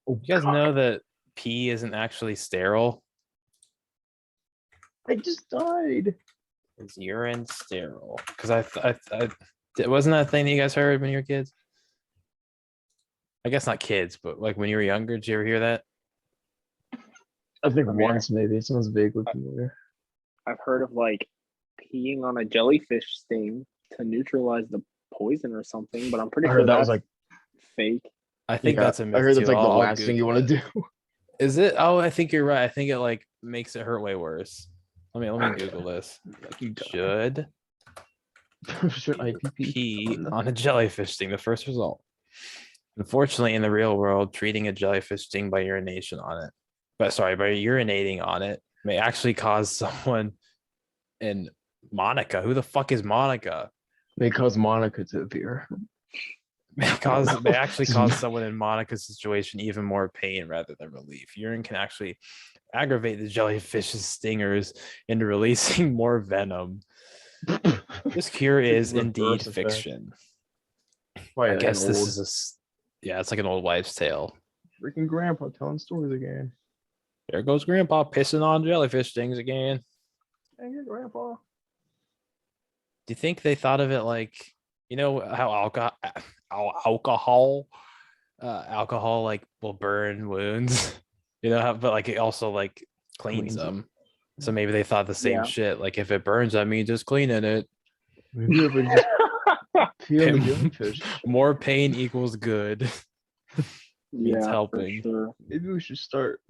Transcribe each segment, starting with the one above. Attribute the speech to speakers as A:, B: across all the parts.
A: Oh,
B: You guys
A: God.
B: know that pee isn't actually sterile?
A: I just died.
B: Is urine sterile? Because wasn't that a thing that you guys heard when you were kids? I guess not kids, but like when you were younger, did you ever hear that?
A: I think
C: I mean,
A: once maybe. It sounds vaguely familiar.
C: I've heard of like peeing on a jellyfish sting to neutralize the poison or something, but I'm
A: I
C: pretty
A: heard
C: sure
A: that was
C: that's
A: like,
C: fake.
B: I think
A: yeah,
B: that's a
A: I
B: myth
A: heard that's
B: too.
A: like the
B: I'll
A: last thing you
B: Google
A: want to
B: it.
A: do.
B: Is it? Oh, I think you're right. I think it like makes it hurt way worse. Let me
A: Yeah,
B: Google this.
A: like you die.
B: Should
A: Should I
B: you
A: pee
B: pee
A: on the-
B: on a jellyfish sting? The first result. Unfortunately, in the real world, treating a jellyfish sting by urination on it, by urinating on it may actually cause someone in Monica. Who the fuck is Monica?
A: They cause Monica to appear.
B: May actually cause someone in Monica's situation even more pain rather than relief. Urine can actually aggravate the jellyfish's stingers into releasing more venom. This cure is indeed
A: Reverse effect.
B: fiction.
A: Why,
B: I
A: like
B: guess
A: an
B: this
A: old
B: is yeah, it's like an old wives' tale.
A: freaking grandpa telling stories again.
B: There goes Grandpa pissing on jellyfish stings again.
A: Dang your grandpa.
B: Do you think they thought of it like, how alcohol, alcohol like will burn wounds, but like it also like cleans
A: Cleans it.
B: them. So maybe they thought the same
C: Yeah.
B: shit. Like if it burns, that means just cleaning it.
A: Maybe if we just pee on the jellyfish.
B: More pain equals good. Means
C: Yeah,
B: helping.
C: for sure.
A: Maybe we should start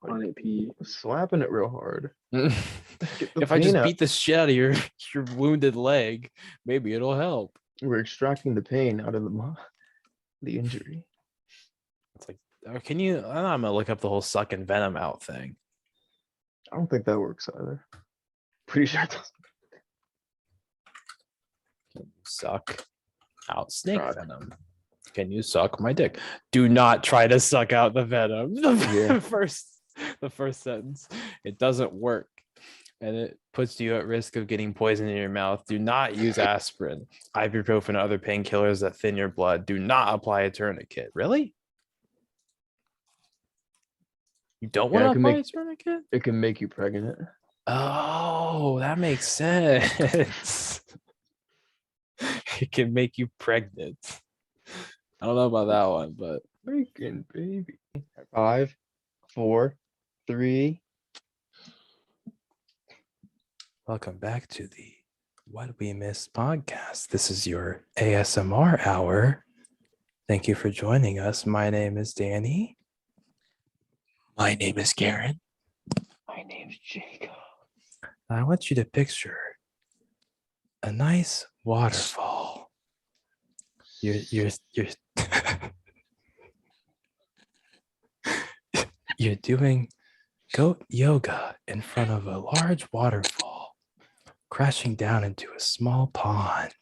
C: On it pee.
A: slapping it real hard. Get the
B: If I just
A: pain out.
B: beat the shit out of your wounded leg, maybe it'll help.
A: We're extracting the pain out of the injury.
B: It's like, can you? I'm gonna look up the whole sucking venom out thing.
A: I don't think that works either. Pretty sure it doesn't.
B: Can you suck out snake
A: Try.
B: venom? Can you suck my dick? Do not try to suck out the venom.
A: Yeah.
B: The first sentence. It doesn't work. And it puts you at risk of getting poison in your mouth. Do not use aspirin, ibuprofen, and other painkillers that thin your blood. Do not apply a tourniquet. Really? You don't want
A: Yeah,
B: to apply a tourniquet?
A: It can make you pregnant.
B: Oh, that makes sense. It can make you pregnant. I don't know about that one, but
A: Freaking baby. 5, 4, 3.
B: welcome back to the What We Missed podcast. This is your ASMR hour. Thank you for joining us. My name is Danny.
D: My name is Karen.
A: My name's Jacob.
B: I want you to picture a nice waterfall. You're you're doing goat yoga in front of a large waterfall, crashing down into a small pond.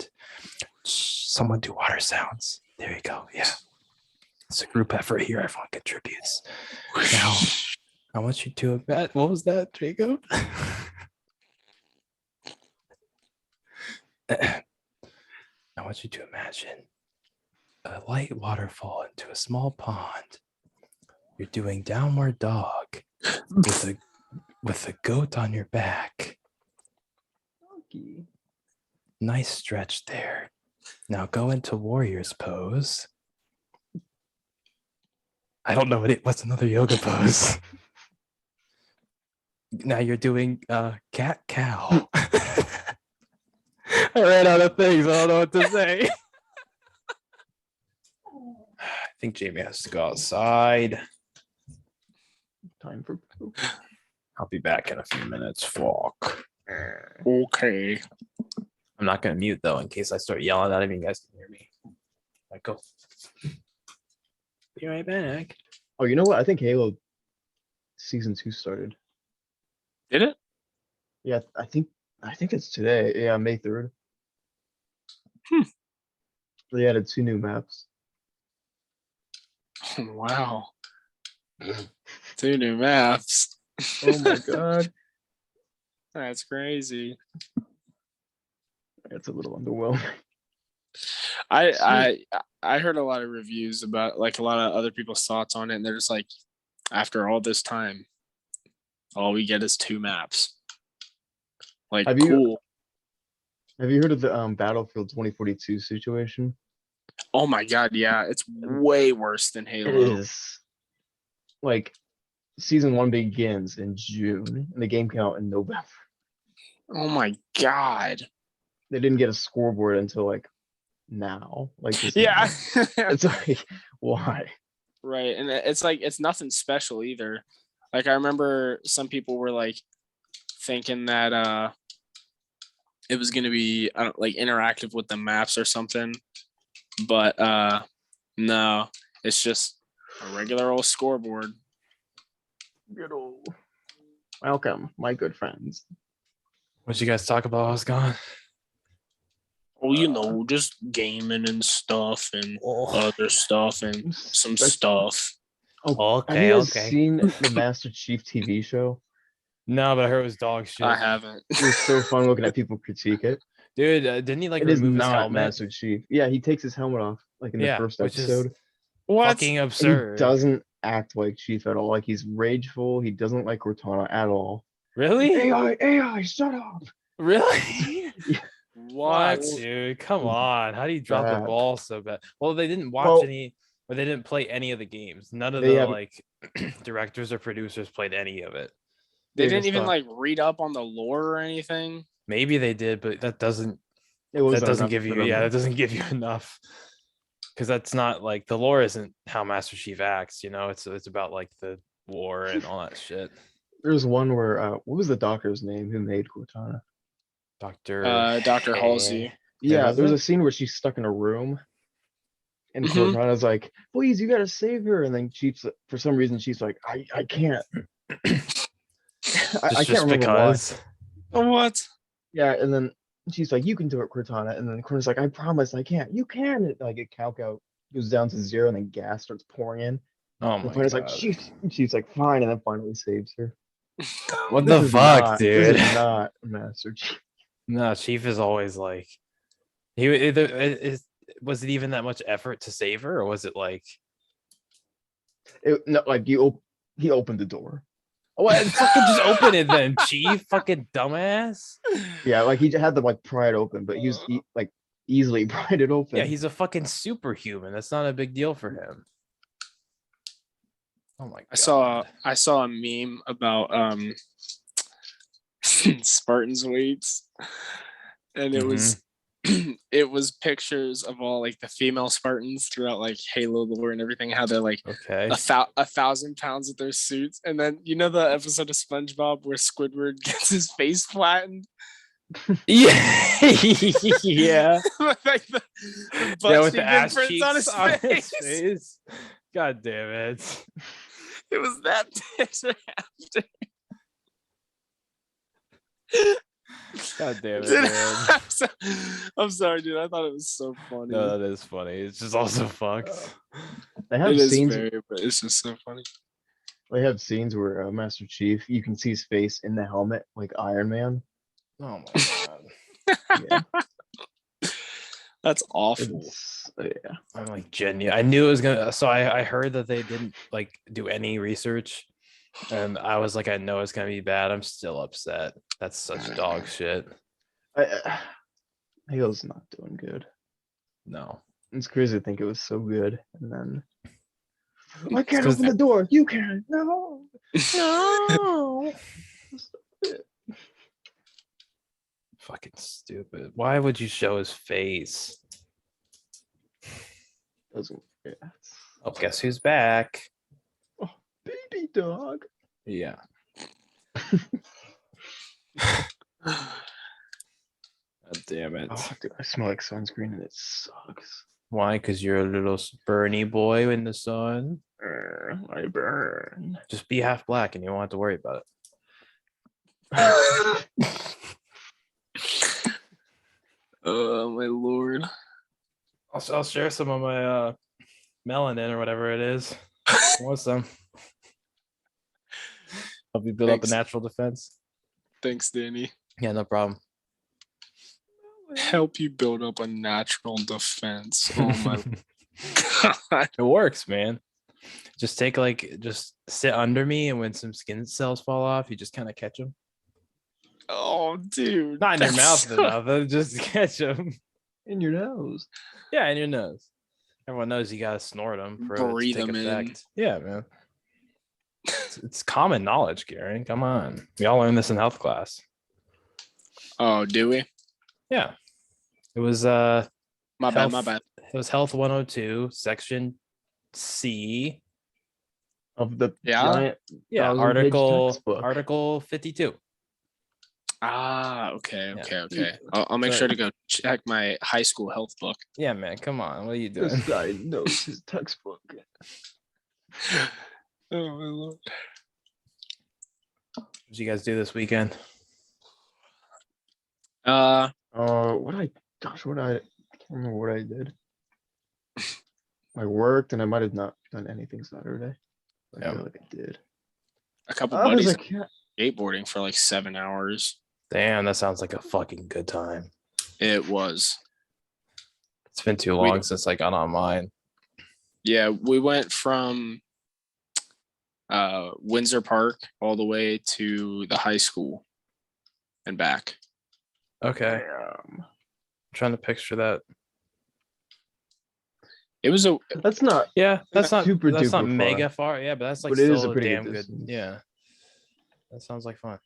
B: Someone do water sounds. There you go. Yeah. It's a group effort here. Everyone contributes. Now, I want you to imagine. What was that, Jacob? I want you to imagine a light waterfall into a small pond. You're doing downward dog with a goat on your back.
A: Donkey.
B: Nice stretch there. Now go into warrior's pose. I don't know what's another yoga pose. Now you're doing cat cow. I ran out of things. I don't know what to say. I think Jamie has to go outside.
A: Time for poop.
B: I'll be back in a few minutes. Fuck.
C: Okay.
B: I'm not gonna mute though in case I start yelling at him. You guys can hear me. Like, go. Be right back.
A: Oh, you know what? I think Halo season 2 started.
C: Did it?
A: Yeah, I think it's today. Yeah, May 3rd. They added 2 new maps.
C: Wow. 2 new maps.
A: Oh my god.
C: That's crazy.
A: That's a little underwhelming.
C: I heard a lot of reviews about like a lot of other people's thoughts on it, and they're just like, after all this time, all we get is 2 maps. Like,
A: Have you-
C: cool.
A: Have you heard of the Battlefield 2042 situation?
C: Oh my god, yeah, it's way worse than Halo.
A: It is. Like, season 1 begins in June, and the game came out in November.
C: Oh my god.
A: They didn't get a scoreboard until like now. Like, this
C: Yeah.
A: month. It's like, why?
C: Right, and it's like it's nothing special either. Like I remember some people were like thinking that it was gonna be like interactive with the maps or something, but no, it's just a regular old scoreboard.
A: Good old. Welcome, my good friends.
B: What you guys talk about while I was gone?
C: Oh, you know, just gaming and stuff and other stuff and some stuff.
A: Oh, have
B: Okay,
A: you guys
B: okay.
A: seen the Master Chief TV show?
B: No, but I heard it was dog shit.
C: I haven't.
A: It was so fun looking at people critique it.
B: Dude, didn't he like
A: It is
B: remove his
A: not
B: helmet?
A: Master Chief. Yeah, he takes his helmet off like in the first
B: which is
A: episode.
C: What?
B: fucking
A: And
B: absurd.
A: he doesn't act like Chief at all. Like he's rageful. He doesn't like Cortana at all.
B: Really?
A: AI, shut up.
B: Really?
C: What?
B: Fuck, dude, come on. How do you drop the
A: Bad.
B: ball so bad? Well, they didn't watch
A: Well,
B: any, or they didn't play any of the games. None of
A: they
B: the
A: haven't-
B: like directors or producers played any of it.
C: They
A: They
C: didn't
A: just
C: even
A: thought-
C: like read up on the lore or anything.
B: Maybe they did, but that doesn't
A: It wasn't
B: that doesn't
A: enough
B: give
A: for
B: you
A: them.
B: that doesn't give you enough. Because that's not like the lore isn't how Master Chief acts, you know. It's about like the lore and all that shit.
A: There's one where what was the doctor's name who made Cortana?
C: Dr. Halsey.
A: Yeah,
B: was
A: there's
B: it?
A: a scene where she's stuck in a room, and
C: Mhm.
A: Cortana's like, "Please, you gotta save her," and then Chief's for some reason she's like, "I can't." I can't remember why.
C: What?
A: Yeah, and then she's like, "You can do it, Cortana," and then Cortana's like, "I promise, I can't." You can. It, like it count out goes down to 0, and then gas starts pouring in.
B: Oh
A: And
B: my
A: Cortana's
B: god.
A: like, she's like, "Fine," and then finally saves her.
B: What
A: This
B: the
A: is
B: fuck,
A: not-
B: dude?
A: This is not Master Chief.
B: No, Chief is always like he either was it even that much effort to save her, or was it like
A: No, like he opened the door.
B: what? Fucking just open it then, Chief. Fucking dumbass.
A: Yeah, like he had to like pry it open, but he was like easily pried it open.
B: Yeah, he's a fucking superhuman. That's not a big deal for him. Oh my god.
C: I saw a meme about Spartans weights, and it was it was pictures of all like the female Spartans throughout like Halo lore and everything, how they're like
B: Okay.
C: 1,000 pounds with their suits, and then you know the episode of SpongeBob where Squidward gets his face flattened.
B: Yeah. Yeah.
C: Like the
B: Yeah,
C: butt
B: with the
C: cheek
B: ass
C: imprints
B: cheeks on his
C: face.
B: face. God damn it.
C: It was that picture after.
B: God damn it,
C: Dude,
B: man.
C: I'm sorry, dude. I thought it was so funny.
B: No, that is funny. It's just also fucked.
A: They have
C: It is
A: scenes.
C: very, but it's just so funny.
A: They have scenes where Master Chief, you can see his face in the helmet, like Iron Man.
B: Oh my god.
A: Yeah,
C: That's awful.
A: yeah.
B: I'm like genuine. I knew it was gonna. So I heard that they didn't like do any research, and I was like, I know it's gonna be bad. I'm still upset. That's such dog shit.
A: Halo's not doing good.
B: No.
A: It's crazy to think it was so good, and then I can't
B: 'cause
A: open the door. You can. No.
B: No. Fucking stupid. Why would you show his face?
A: Doesn't. Yeah.
B: Oh, guess who's back?
A: Baby dog.
B: Yeah. God damn it.
A: Oh, dude, I smell like sunscreen and it sucks.
B: Why? Because you're a little burny boy in the sun.
A: I burn.
B: Just be half black and you won't have to worry about it.
C: Oh my lord.
B: I'll share some of my melanin or whatever it is. Want some? Help you build up a
C: Thanks.
B: natural defense.
C: Thanks, Danny.
B: Yeah, no problem.
C: Help you build up a natural defense. Oh my god.
B: It works, man. Just just sit under me, and when some skin cells fall off, you just kind of catch them.
C: Oh, dude.
B: Not in your
C: that's
B: mouth or nothing, just catch them.
A: In your nose.
B: Yeah, in your nose. Everyone knows you gotta snort them for it to
C: Breathe
B: take
C: 'em in.
B: effect. Yeah, man. It's common knowledge, Gary. Come on. We all learned this in health class.
C: Oh, do we?
B: Yeah. It was
C: My bad.
B: It was Health 102, section C.
A: Of the
C: Yeah?
A: giant
B: Yeah,
A: 1,000-page textbook.
B: Article 52.
C: Ah, okay.
A: Yeah.
C: I'll make
B: So-
C: sure to go check my high school health book.
B: Yeah, man. Come on. What are you doing?
A: This guy knows his textbook.
C: Oh my lord.
B: What did you guys do this weekend?
A: Gosh, I can't remember what I did. I worked and I might have not done anything Saturday. I
B: Yeah.
A: feel like I did.
C: A couple
A: I was
C: buddies
A: like, yeah,
C: skateboarding for like 7 hours.
B: Damn, that sounds like a fucking good time.
C: It was.
B: It's been too
C: We-
B: long since I got on mine.
C: Yeah, we went from Windsor Park all the way to the high school and back.
B: Okay. I'm trying to picture that.
C: It was a
A: that's not.
B: Yeah, that's not
A: super
B: that's not
A: duper
B: mega
A: far.
B: far. Yeah, but that's like
A: But it is
B: still
A: a pretty good
B: damn good.
A: distance.
B: Yeah. That sounds like fun.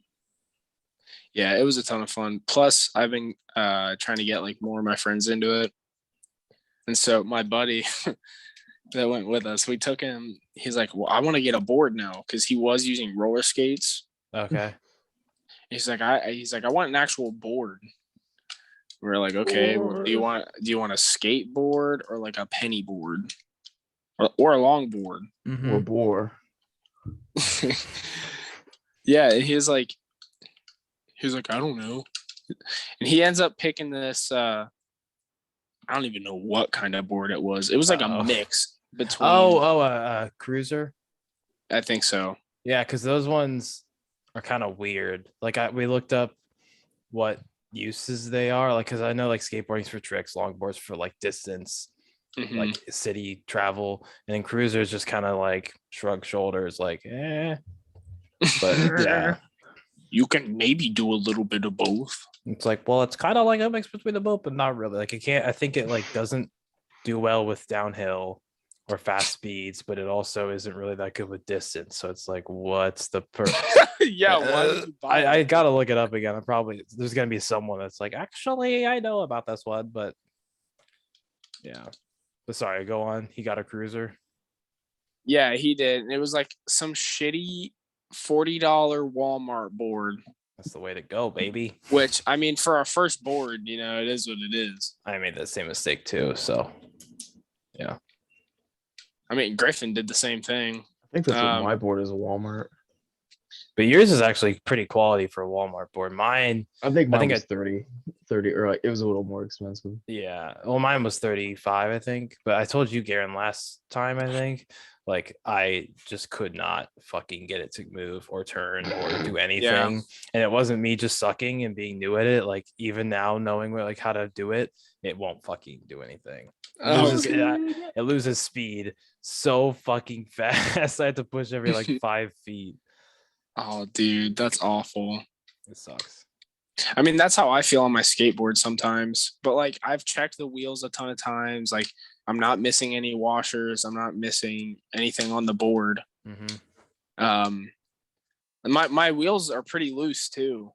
C: yeah, it was a ton of fun. Plus, I've been trying to get like more of my friends into it. And so my buddy that went with us, we took him. He's like, well, I want to get a board now because he was using roller skates.
B: Okay.
C: He's like, I want an actual board. We're like, okay, well, do you want a skateboard or like a penny board or a long board?
B: Mhm.
A: Or bore.
C: Yeah, and he's like, I don't know. And he ends up picking this I don't even know what kind of board it was. It was like
B: Uh-oh.
C: a mix between
B: Cruiser.
C: I think so.
B: Yeah, because those ones are kind of weird. Like we looked up what uses they are, like because I know like skateboarding's for tricks, longboards for like distance,
C: Mhm.
B: like city travel, and then cruisers just kind of like shrug shoulders, like But yeah,
C: You can maybe do a little bit of both.
B: it's like, well, it's kind of like a mix between the both, but not really. Like it can't. I think it like doesn't do well with downhill or fast speeds, but it also isn't really that good with distance. So it's like, what's the
C: Yeah, why did you buy
B: I
C: it?
B: gotta look it up again. There's gonna be someone that's like, actually, I know about this one, but yeah. But sorry, go on. He got a cruiser.
C: Yeah, he did. And it was like some shitty $40 Walmart board,
B: That's the way to go, baby.
C: which I mean, for our first board, it is what it is.
B: I made that same mistake too. So
C: I mean, Griffin did the same thing.
A: I think that's what my board is, a Walmart.
B: but yours is actually pretty quality for a Walmart board. Mine,
A: I think mine
B: think
A: was 30, or like it was a little more expensive.
B: yeah. Well, mine was 35, I think. But I told you, Garen, last time, I think, like I just could not fucking get it to move or turn or do anything. And it wasn't me just sucking and being new at it. Like even now, knowing like how to do it, it won't fucking do anything. It loses speed so fucking fast. I had to push every like 5 feet.
C: Oh, dude, that's awful.
B: It sucks.
C: I mean, that's how I feel on my skateboard sometimes. But like, I've checked the wheels a ton of times. Like, I'm not missing any washers. I'm not missing anything on the board.
B: Mm-hmm.
C: And my wheels are pretty loose too.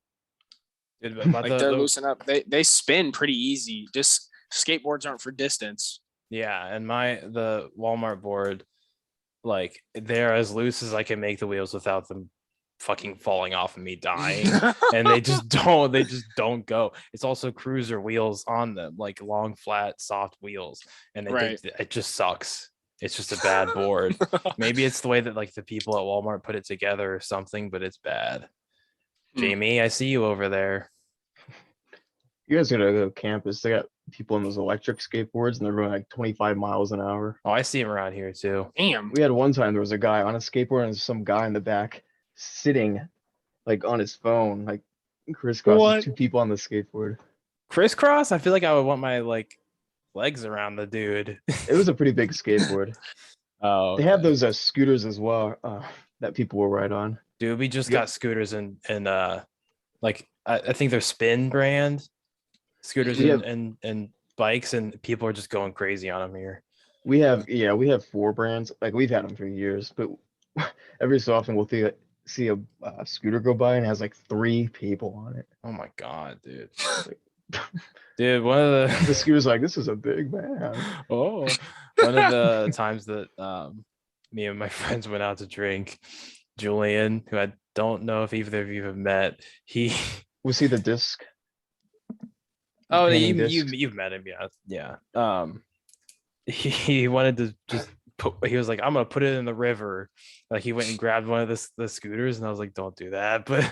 B: Dude, but
C: Like they're loosen up. They spin pretty easy. Just skateboards aren't for distance.
B: Yeah, and the Walmart board, like they're as loose as I can make the wheels without them fucking falling off and me dying. And they just don't go. It's also cruiser wheels on them, like long, flat, soft wheels. And it just sucks. It's just a bad board. Maybe it's the way that like the people at Walmart put it together or something, but it's bad. Jamie, I see you over there.
A: You guys gotta go to campus. They got people on those electric skateboards and they're going like 25 miles an hour.
B: Oh, I see him around here too.
C: Damn.
A: We had one time there was a guy on a skateboard and some guy in the back sitting like on his phone, like crisscrossing
C: What?
A: two people on the skateboard.
B: crisscross. I feel like I would want my like legs around the dude.
A: It was a pretty big skateboard.
B: Oh,
A: They have
B: okay.
A: those scooters as well that people will ride on.
B: Dude, we just
A: Yep.
B: got scooters and like I think they're Spin brand scooters
A: We
B: and bikes, and people are just going crazy on them here.
A: we have 4 brands. Like we've had them for years, but every so often we'll see a scooter go by and it has like 3 people on it.
B: Oh my god, dude.
A: It's like,
B: Dude, one of
A: the
B: the
A: scooter's like, this is a big man.
B: oh, one of the times that me and my friends went out to drink, Julian, who I don't know if either of you have met, he
A: We see the disc.
B: oh
A: painting
B: you've met him, yeah. He wanted to just he was like, I'm gonna put it in the river. Like he went and grabbed one of the scooters, and I was like, don't do that. But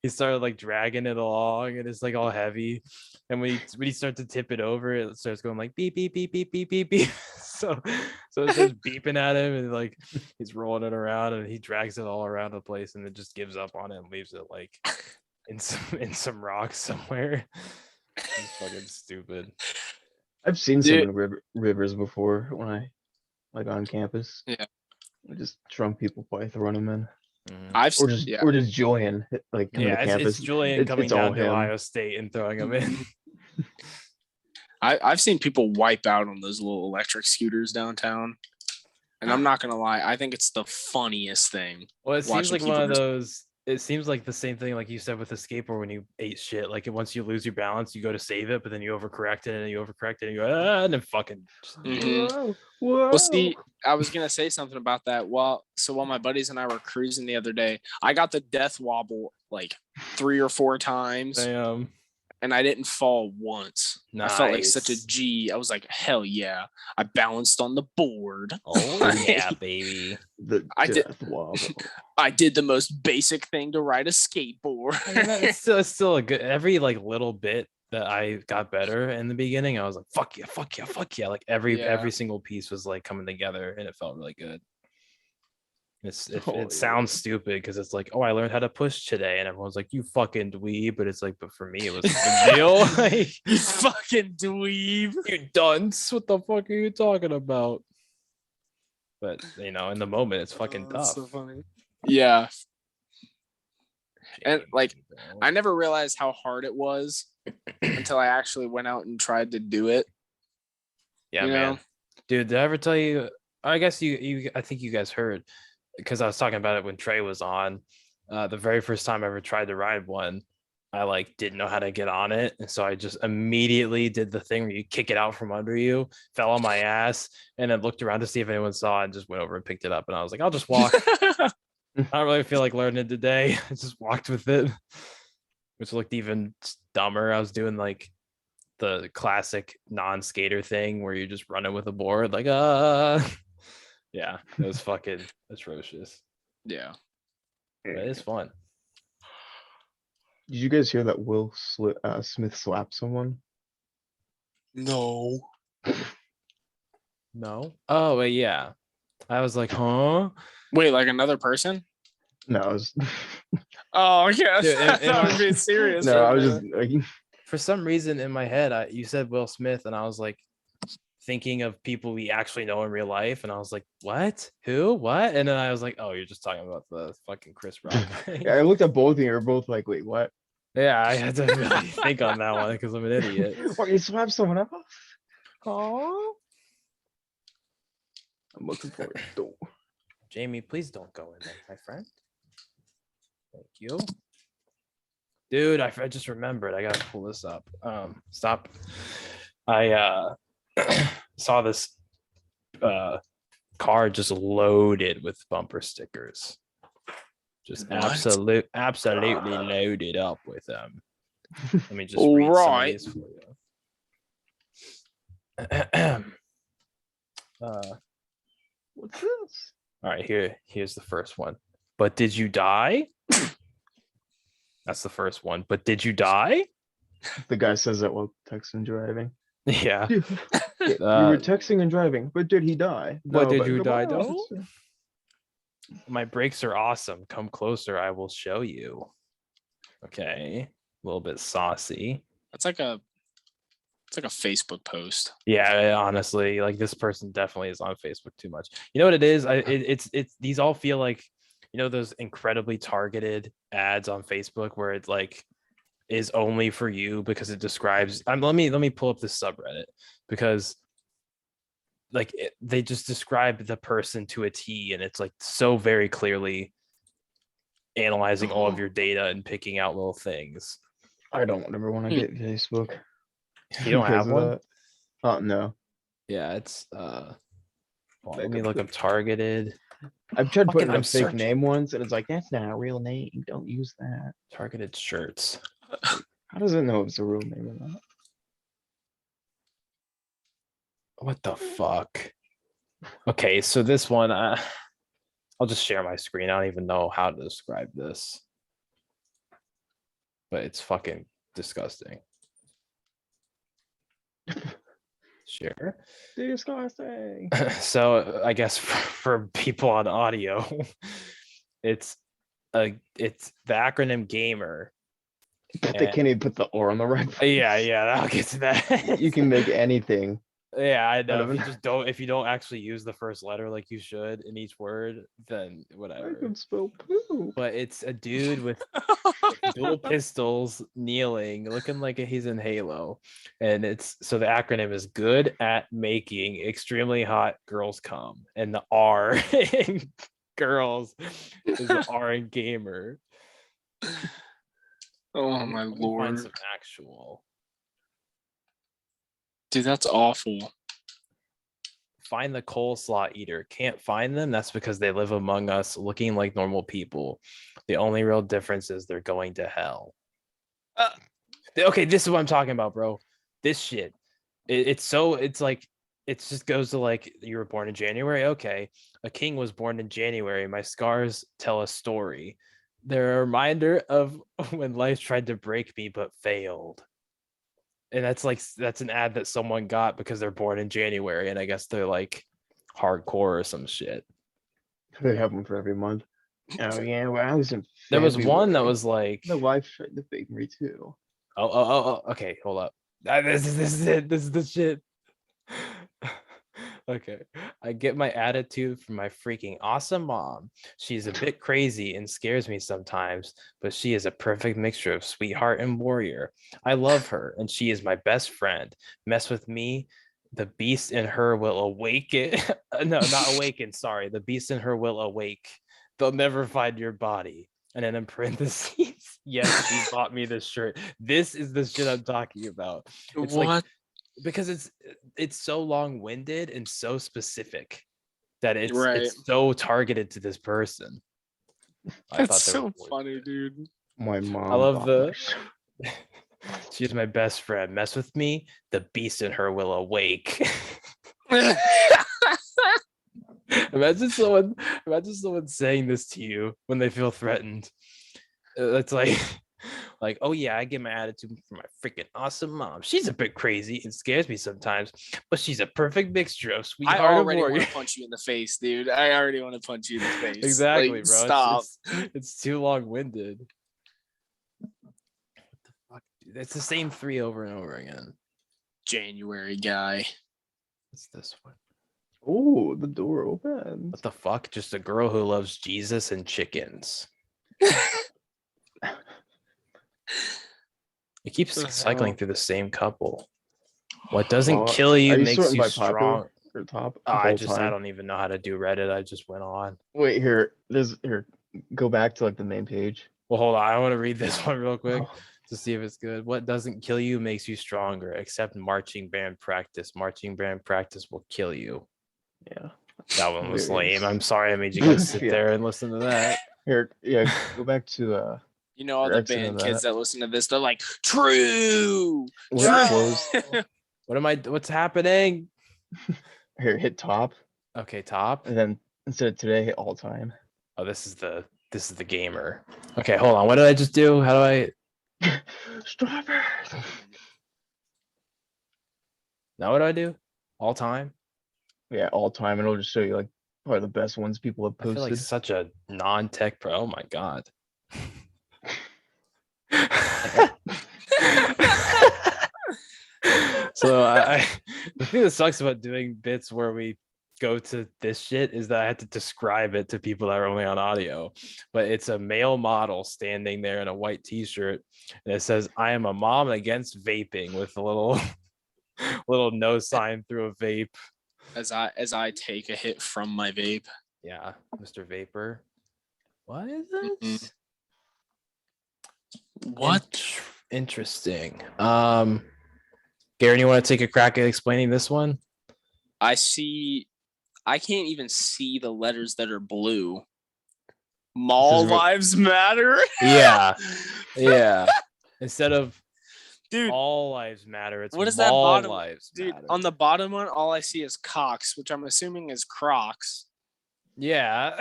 B: he started like dragging it along, and it's like all heavy. And when he starts to tip it over, it starts going like beep beep beep beep beep beep beep. So it starts beeping at him, and like he's rolling it around, and he drags it all around the place, and it just gives up on it and leaves it like in some rocks somewhere. It's fucking stupid.
A: I've seen some
C: Dude.
A: in rivers before when I like on campus.
C: Yeah.
A: I just drunk people probably throwing them in.
C: I've
A: Or just Julian like coming to
B: Yeah,
A: campus.
B: it's Julian coming
A: it's all
B: down to
A: him.
B: Ohio State and throwing them in.
C: I've seen people wipe out on those little electric scooters downtown, and I'm not gonna lie, I think it's the funniest thing.
B: Well, it seems
C: Watching
B: like one
C: people
B: of
C: just-
B: those. It seems like the same thing like you said with the skateboard when you ate shit. Like once you lose your balance, you go to save it, but then you overcorrect it and you overcorrect it and you go, and then fucking.
C: Mhm.
A: Whoa.
C: Well, see, I was gonna say something about that. While my buddies and I were cruising the other day, I got the death wobble like 3 or 4 times,
B: Damn.
C: and I didn't fall once. I felt like such a
B: Nice.
C: G. I was like, hell yeah! I balanced on the board.
B: Oh yeah, baby.
A: The
C: I did-
A: death wobble.
C: I did the most basic thing to ride a skateboard.
B: I mean, it's still a good. Every like little bit that I got better in the beginning, I was like, fuck yeah, fuck yeah, fuck yeah. Like
C: Yeah.
B: every single piece was like coming together, and it felt really good.
A: Oh,
B: It sounds stupid because it's like, oh, I learned how to push today, and everyone's like, you fucking dweeb, but it's like, but for me, it was a big deal. Like,
C: You fucking dweeb.
B: you dunce, what the fuck are you talking about? But in the moment, it's fucking
C: Oh, that's
B: tough.
C: so funny. Yeah. And like, I never realized how hard it was until I actually went out and tried to do it.
B: Yeah,
C: you
B: man.
C: know?
B: Dude, did I ever tell you? I guess I think you guys heard because I was talking about it when Trey was on. The very first time I ever tried to ride one, I like didn't know how to get on it, and so I just immediately did the thing where you kick it out from under you, fell on my ass, and then looked around to see if anyone saw it, and just went over and picked it up, and I was like, I'll just walk. I don't really feel like learning it today. I just walked with it, which looked even dumber. I was doing like the classic non-skater thing where you're just running with a board, like yeah, it was fucking atrocious.
C: Yeah.
B: But it's fun.
A: Did you guys hear that Smith slapped someone?
C: No.
B: No. Oh, wait, yeah. I was like, huh?
C: Wait, like another person?
A: No, I was
C: Oh yeah.
B: Dude,
C: I thought I was being serious.
A: no, I
C: right
A: was
C: there.
A: just like,
B: For some reason in my head, you said Will Smith, and I was like thinking of people we actually know in real life, and I was like, what? Who? What? And then I was like, oh, you're just talking about the fucking Chris Rock thing.
A: I looked at both of you. You're both like, wait, what?
B: Yeah, I had to really think on that one because I'm an idiot.
A: What? You slapped someone else?
B: Oh,
A: I'm looking for it. Though.
B: Jamie, please don't go in there, my friend. Thank you. Dude, I just remembered. I gotta pull this up. Stop. I saw this car just loaded with bumper stickers. Just
C: What?
B: absolutely loaded up with them. Let me just read some of
C: Alright.
B: these for you.
A: What's this?
B: All right, here's the first one. But did you die? That's the first one. But did you die?
A: The guy says that while texting and driving.
B: Yeah.
A: We were texting and driving, but did he die?
B: But did you
A: goodbye,
B: die, though?
A: officer.
B: My brakes are awesome. Come closer, I will show you. Okay. A little bit saucy.
C: That's like a It's like a Facebook post.
B: Yeah, honestly, like this person definitely is on Facebook too much. You know what it is? It's these all feel like, you know, those incredibly targeted ads on Facebook where it's like is only for you because it describes. Let me pull up this subreddit because like they just describe the person to a T, and it's like so very clearly analyzing all of your data and picking out little things.
A: I don't ever want to get Facebook.
B: You don't
A: because
B: have
A: of
B: one?
A: that. Oh no.
B: Yeah, it's well, let
A: Like
B: me
A: a
B: look up targeted.
A: I've tried putting
B: I'm
A: a fake
B: searching.
A: name once, and it's like that's not a real name. Don't use that.
B: Targeted shirts.
A: How does it know it's a real name or not?
B: What the fuck? Okay, so this one, I'll just share my screen. I don't even know how to describe this, but it's fucking disgusting. Share.
A: Disgusting.
B: So I guess for people on audio, it's the acronym gamer.
A: But they can't even put the or on the right.
B: Yeah, I'll get to that.
A: You can make anything.
B: Yeah, I know.
A: of
B: If you don't actually use the first letter like you should in each word, then
A: I
B: whatever.
A: can spell poo.
B: But it's a dude with dual pistols kneeling, looking like he's in Halo. And it's so the acronym is good at making extremely hot girls come. And the R in girls is the R in gamer.
C: Oh my
B: Let me find
C: lord.
B: some actual.
C: Dude, that's awful.
B: Find the coleslaw eater. Can't find them. That's because they live among us looking like normal people. The only real difference is they're going to hell. Okay, this is what I'm talking about, bro. This shit. It's like it just goes to like you were born in January. Okay. A king was born in January. My scars tell a story. They're a reminder of when life tried to break me but failed. And that's an ad that someone got because they're born in January, and I guess they're like hardcore or some shit.
A: They have one for every month. Oh yeah, well I was in.
B: There was one that
A: February.
B: was like,
A: My wife tried to fake me too.
B: okay, hold up. This is it. This is the shit. Okay. I get my attitude from my freaking awesome mom. She's a bit crazy and scares me sometimes, but she is a perfect mixture of sweetheart and warrior. I love her, and she is my best friend. Mess with me, the beast in her will awaken. No, not awaken. Sorry. The beast in her will awake. They'll never find your body. And then in parentheses, yes, she bought me this shirt. This is the shit I'm talking about. It's
C: What?
B: like, because it's so long-winded and so specific that it's so targeted to this person.
C: That's so funny, dude.
A: My mom.
B: I love
A: bought
B: the. She's my best friend. Mess with me, the beast in her will awake. Imagine someone saying this to you when they feel threatened. It's like, oh yeah, I get my attitude from my freaking awesome mom. She's a bit crazy and scares me sometimes, but she's a perfect mixture of
C: I
B: sweetheart and
C: already want
B: warrior.
C: to punch you in the face, dude. I already want to punch you in the face.
B: Exactly,
C: Like,
B: bro.
C: Stop.
B: It's too long-winded. What the fuck, dude? It's the same three over and over again.
C: January guy.
B: What's this one?
A: Oh, the door opens.
B: What the fuck? Just a girl who loves Jesus and chickens. It keeps cycling through the same couple. What doesn't kill you
A: Are you
B: makes
A: sorting
B: you
A: by
B: strong.
A: popular or top?
B: I don't even know how to do Reddit. I just went on.
A: Wait here. Go back to like the main page.
B: Well, hold on. I want to read this one real quick
A: Oh.
B: to see if it's good. What doesn't kill you makes you stronger, except marching band practice. Marching band practice will kill you.
A: Yeah.
B: That one was
A: Very-
B: lame. I'm sorry I made you guys sit
A: Yeah.
B: there and listen to that.
A: Here, yeah, go back to
C: You know, all
A: You're
C: the
A: exiting
C: band kids
A: that.
C: that listen to this, they're like, true.
A: we're
C: True.
A: closed.
B: What's happening?
A: Here, hit top,
B: Okay, top.
A: and then instead of today, hit all time.
B: Oh, this is the gamer. Okay, hold on. What did I just do? How do I
A: Strawberry.
B: now what do I do? All time?
A: Yeah, all time, and it'll just show you like probably the best ones people have
B: I feel like
A: posted.
B: such a non-tech pro. Oh my god. So the thing that sucks about doing bits where we go to this shit is that I had to describe it to people that are only on audio. But it's a male model standing there in a white t-shirt, and it says, "I am a mom against vaping," with a little little no sign through a vape.
C: As I take a hit from my vape.
B: Yeah, Mr. Vapor. What is
C: Mhm.
B: this?
C: What?
B: Interesting. Garen, you want to take a crack at explaining this one?
C: I can't even see the letters that are blue. Mall
A: This is
C: lives matter.
B: Yeah. Yeah. Instead of
C: Dude,
B: all lives matter, it's
C: what is that
B: mall
C: bottom?
B: lives
C: Dude,
B: matter.
C: on the bottom one, all I see is Cox, which I'm assuming is Crocs.
B: Yeah.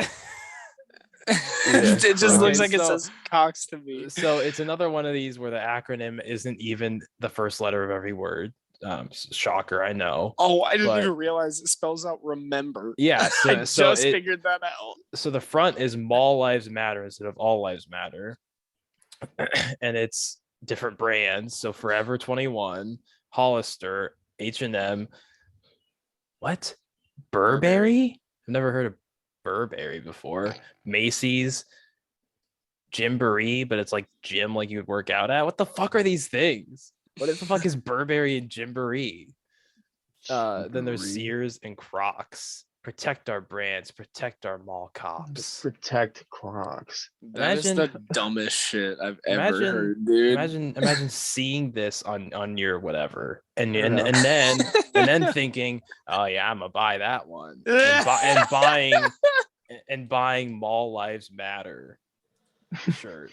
C: It just looks like it
B: so-
C: says Cox to me.
B: So it's another one of these where the acronym isn't even the first letter of every word. Shocker, I know.
C: Oh, I didn't
B: but-
C: even realize it spells out remember.
B: Yeah,
C: I just figured that out.
B: So the front is mall lives matter instead of all lives matter. And it's different brands. So Forever 21, Hollister, H&M. What? Burberry? I've never heard of Burberry before. Macy's, Gymboree, but it's like gym like you would work out at. What the fuck are these things? What the fuck is Burberry and Gymboree? Then there's
A: Gymboree.
B: Sears and Crocs. Protect our brands, protect our mall cops.
A: Protect Crocs.
C: That is the
B: Imagine-
C: dumbest shit I've ever
B: Imagine-
C: heard, dude.
B: Imagine seeing this on your whatever, and
A: Yeah.
B: and then thinking, oh yeah, I'm gonna buy that one, and buying Mall Lives Matter shirt.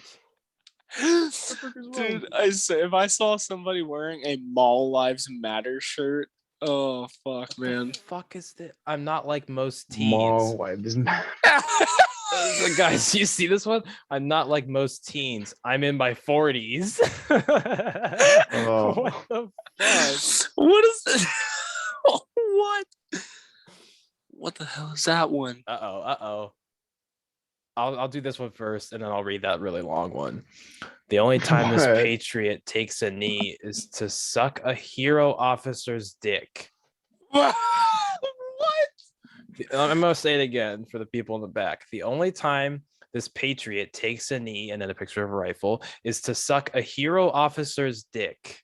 C: Dude, I say if I saw somebody wearing a Mall Lives Matter shirt, oh fuck, man.
B: The fuck is this? I'm not like most
A: Mall
B: teens.
A: lives matter.
B: Guys, you see this one? I'm not like most teens. I'm in my 40s.
A: Oh.
B: What the fuck?
C: What is this? What? What the hell is that one?
B: Uh-oh. I'll do this one first, and then I'll read that really long one. The only time this
A: What?
B: patriot takes a knee is to suck a hero officer's dick.
C: What?
B: I'm gonna say it again for the people in the back. The only time this patriot takes a knee, and then a picture of a rifle, is to suck a hero officer's dick.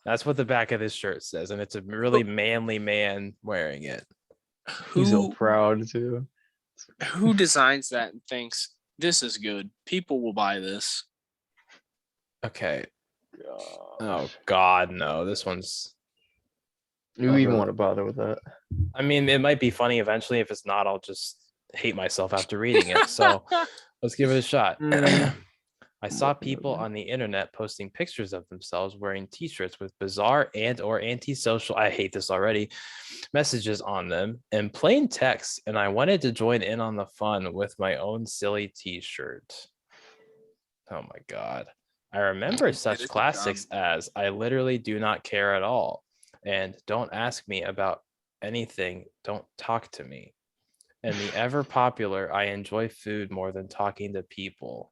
B: That's what the back of this shirt says, and it's a really manly man wearing it.
A: He's so proud too.
C: Who designs that and thinks this is good? People will buy this.
B: Okay. Oh God, no! This one's.
A: You even want to bother with that?
B: I mean, it might be funny eventually. If it's not, I'll just hate myself after reading it. So let's give it a shot.
A: Mm.
B: I saw
A: Looking at
B: people
A: that.
B: on the internet posting pictures of themselves wearing t-shirts with bizarre and or antisocial, I hate this already, messages on them and plain text, and I wanted to join in on the fun with my own silly t-shirt. Oh my God. I remember
C: It
B: such
C: is
B: classics as I literally do not care at all, and don't ask me about anything, don't talk to me, and the ever popular I enjoy food more than talking to people.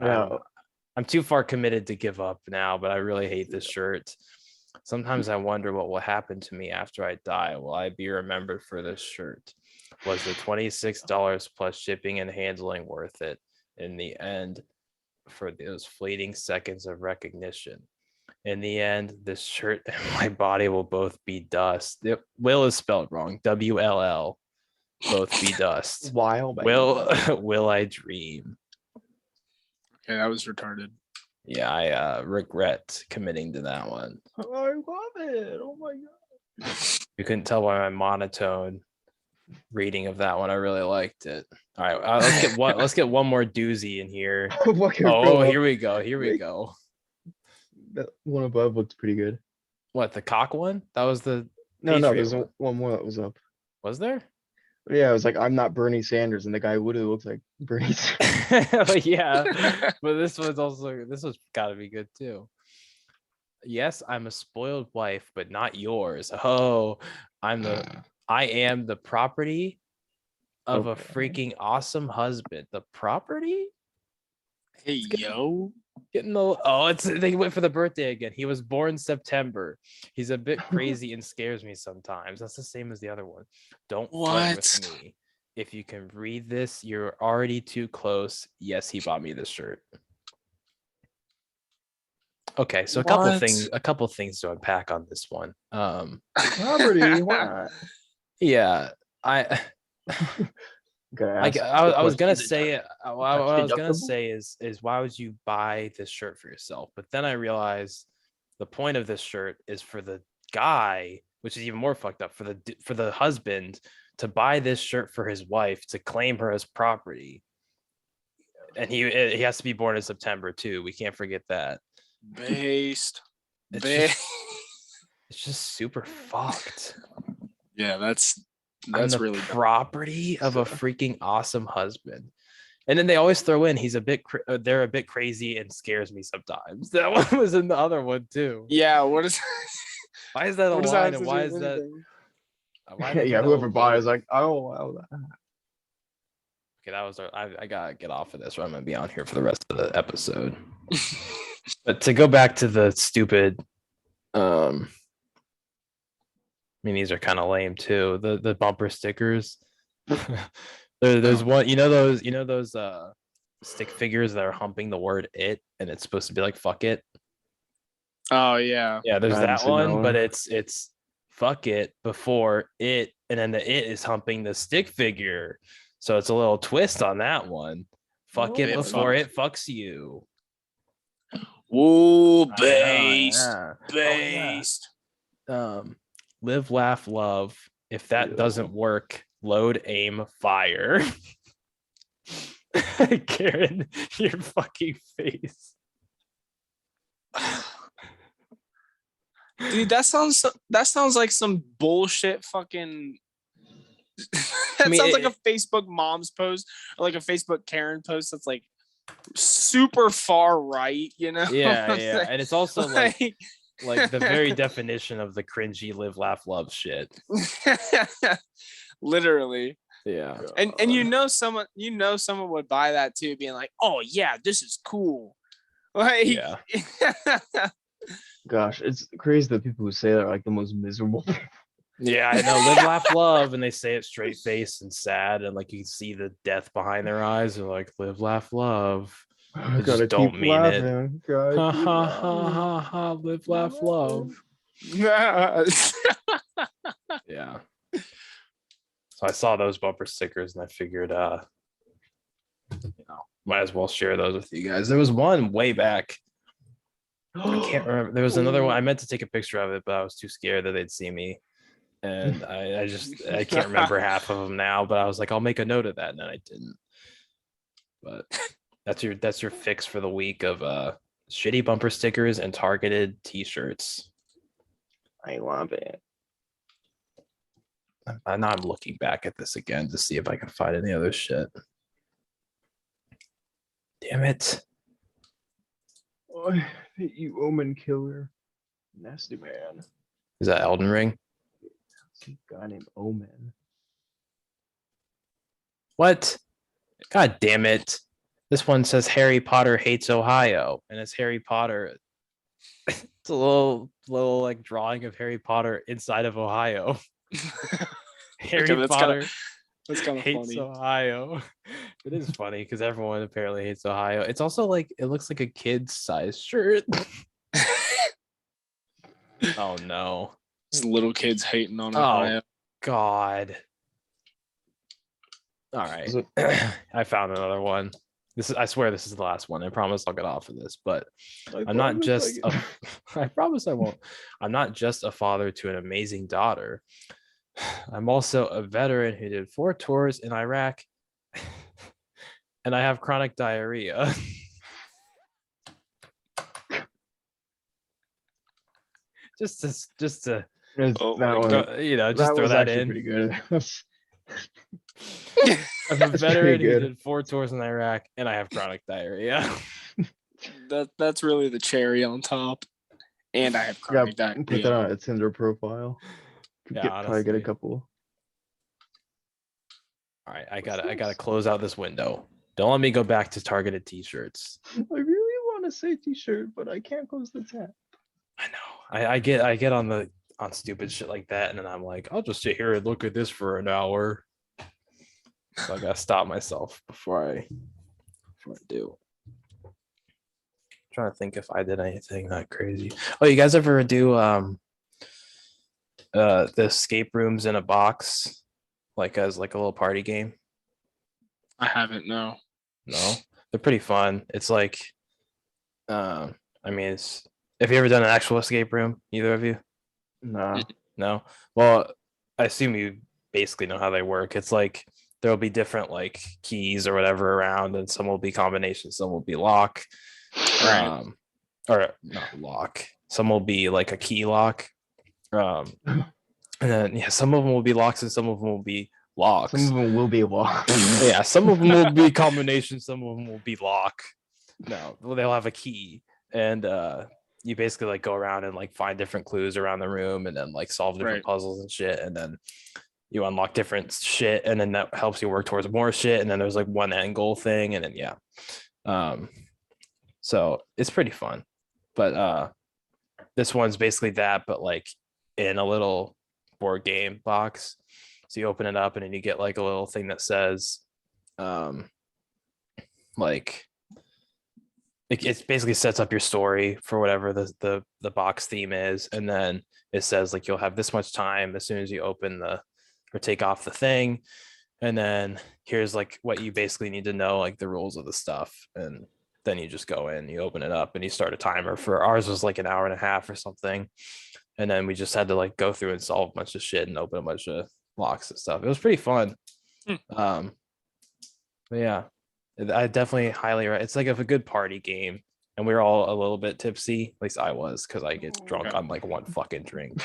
B: I'm too far committed to give up now, but I really hate this shirt. Sometimes I wonder what will happen to me after I die. Will I be remembered for this shirt? Was the $26 plus shipping and handling worth it in the end for those fleeting seconds of recognition? In the end, this shirt and my body will both be dust. Will is spelled wrong. WLL. Both be dust.
A: While back.
B: Will I dream?
C: Okay, that was retarded.
B: Yeah, I regret committing to that one.
A: I love it. Oh my god.
B: You couldn't tell by my monotone reading of that one. I really liked it. All right, let's get one more doozy in here. Oh, here we go. Here we
A: Wait.
B: go.
A: That one above looked pretty good.
B: What, the cock one? That was the
A: No,
B: Patriot
A: there's
B: one.
A: one more that was up.
B: Was there?
A: Yeah, it was like I'm not Bernie Sanders, and the guy literally looks like Bernie.
B: Yeah, but this was got to be good too. Yes, I'm a spoiled wife, but not yours. Oh, I am the property of a
A: Okay.
B: freaking awesome husband. The property?
C: Hey, yo.
B: Getting the it's they went for the birthday again. He was born September. He's a bit crazy and scares me sometimes. That's the same as the other one. Don't flirt with
C: What?
B: me. If you can read this, you're already too close. Yes, he bought me this shirt. Okay, so a couple things to unpack on this one.
A: Property, why not?
B: Yeah, I
A: Gotta
B: I,
A: ask
B: I was gonna
A: is it
B: say what I
A: tax
B: was gonna
A: deductible?
B: say is why would you buy this shirt for yourself? But then I realized the point of this shirt is for the guy, which is even more fucked up, for the husband to buy this shirt for his wife to claim her as property, and he has to be born in September too. We can't forget that.
C: Based.
B: It's
C: Based.
B: just it's just super fucked.
C: Yeah, that's
B: I'm the
C: really dumb.
B: property of a freaking awesome husband. And then they always throw in they're a bit crazy and scares me sometimes. That one was in the other one too.
C: Yeah, what is
B: Why is that a
C: what does
B: line
C: that have
B: and
C: to
B: why
C: do
B: is
C: with
B: that
C: anything?
B: why they do
A: Yeah,
B: that
A: whoever
B: with
A: buys
B: both?
A: like, oh wow,
B: Okay, that was I gotta get off of this or I'm gonna be on here for the rest of the episode. But to go back to the stupid I mean these are kind of lame too. The bumper stickers. There's one, you know those stick figures that are humping the word it and it's supposed to be like fuck it.
C: Oh yeah.
B: Yeah, there's
A: I haven't
B: that
A: seen that
B: one,
A: one.
B: but it's fuck it before it, and then the it is humping the stick figure. So it's a little twist on that one. Fuck it
C: It
B: before
C: fuck.
B: it fucks you.
C: Ooh,
A: I know,
C: based.
A: yeah.
C: Based.
B: Live, laugh, love. If that
A: Ew.
B: doesn't work, load, aim, fire. Karen, your fucking face.
C: Dude, that sounds like some bullshit fucking that sounds like a Facebook mom's post or like a Facebook Karen post that's like super far right, you know?
B: Yeah, yeah.
C: Like-
B: And it's also like the very definition of the cringy live, laugh, love shit.
C: literally.
B: Yeah.
C: And someone would buy that too, being like, oh yeah, this is cool. Like
B: Yeah.
A: Gosh, it's crazy that people who say that are like the most miserable.
B: Yeah, I know. Live, laugh, love, and they say it straight face and sad, and like you can see the death behind their eyes. They're like, live, laugh, love.
A: I
B: They
A: gotta
B: just don't
A: keep
B: mean it.
A: laughing. Gotta
B: Ha
A: keep
B: ha ha
A: laughing.
B: ha ha. Live, laugh, love.
C: Yeah.
B: Yeah. So I saw those bumper stickers, and I figured, might as well share those with you guys. There was one way back. I can't remember. There was another one. I meant to take a picture of it, but I was too scared that they'd see me. And I can't remember half of them now, but I was like, I'll make a note of that, and then I didn't. But that's your fix for the week of shitty bumper stickers and targeted t-shirts.
A: I love it.
B: Now I'm looking back at this again to see if I can find any other shit. Damn it.
A: Oh, I hate you, Omen Killer. Nasty man.
B: Is that Elden Ring?
A: Some guy named Omen.
B: What? God damn it. This one says Harry Potter hates Ohio, and it's Harry Potter. It's a little like drawing of Harry Potter inside of Ohio. Harry Potter
C: That's kind of
B: hates
C: funny.
B: Ohio. It is funny because everyone apparently hates Ohio. It's also like it looks like a kid's size shirt. Oh no.
C: Just little kids hating on
B: Oh
C: Ohio.
B: God. All right. I found another one. I swear this is the last one. I promise I'll get off of this, but I'm not just I promise I won't. I'm not just a father to an amazing daughter. I'm also a veteran who did 4 tours in Iraq and I have chronic diarrhea. just to
C: Oh
A: that
C: my
A: one,
C: God.
B: just throw
A: was
B: that
A: actually
B: in.
A: pretty good.
B: I'm a
A: That's
B: veteran
A: pretty
B: who
A: good.
B: did 4 tours in Iraq and I have chronic diarrhea.
C: That's really the cherry on top. And I have
A: Yeah,
C: chronic
A: put that
C: diarrhea.
A: on a Tinder profile. Could
B: Yeah,
A: probably get a
B: honestly.
A: couple.
B: All right, I gotta close out this window. Don't let me go back to targeted t-shirts.
A: I really want a safety shirt, but I can't close the tab.
B: I know. I get on stupid shit like that, and then I'm like, I'll just sit here and look at this for an hour. So I gotta stop myself before I do. Trying to think if I did anything that crazy. Oh, you guys ever do the escape rooms in a box, like as like a little party game?
C: I haven't. No.
B: No, they're pretty fun. It's like, I mean, it's have you ever done an actual escape room? Either of you?
A: Nah.
B: No. Well, I assume you basically know how they work. It's like there'll be different like keys or whatever around, and some will be combinations, some will be lock,
C: Right.
B: or not lock. Some will be like a key lock. And then yeah, some of them will be locks and some of them will be locks.
A: Some of them will be locked.
B: Yeah, some of them will be combinations, some of them will be lock. No, well, they'll have a key, and you basically like go around and like find different clues around the room, and then like solve different
C: Right.
B: puzzles and shit, and then you unlock different shit, and then that helps you work towards more shit, and then there's like one end goal thing, and then yeah, so it's pretty fun, but this one's basically that, but like in a little board game box. So you open it up and then you get like a little thing that says, like it basically sets up your story for whatever the box theme is, and then it says like you'll have this much time as soon as you open the or take off the thing, and then here's like what you basically need to know, like the rules of the stuff, and then you just go in, you open it up, and you start a timer. For ours was like an hour and a half or something, and then we just had to like go through and solve a bunch of shit and open a bunch of locks and stuff. It was pretty fun. But yeah, I definitely highly it's like a good party game, and we were all a little bit tipsy. At least I was, because I get drunk on like one fucking drink.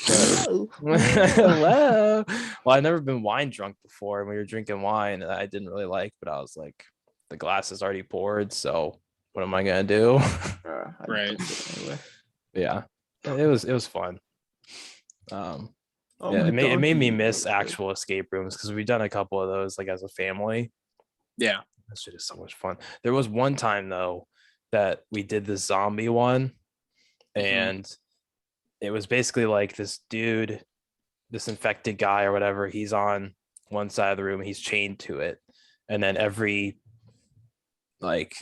B: Hello. Well, I've never been wine drunk before, and we were drinking wine that I didn't really like, but I was like, the glass is already poured, so what am I gonna do?
C: Right.
A: Anyway.
B: Yeah, it was fun.
A: Oh
B: Yeah,
A: my
B: it made me
A: God,
B: miss
A: that was good.
B: actual escape rooms, because we've done a couple of those like as a family.
C: Yeah.
B: That shit is so much fun. There was one time though that we did the zombie one, and it was basically like this dude, this infected guy or whatever, he's on one side of the room, he's chained to it, and then every like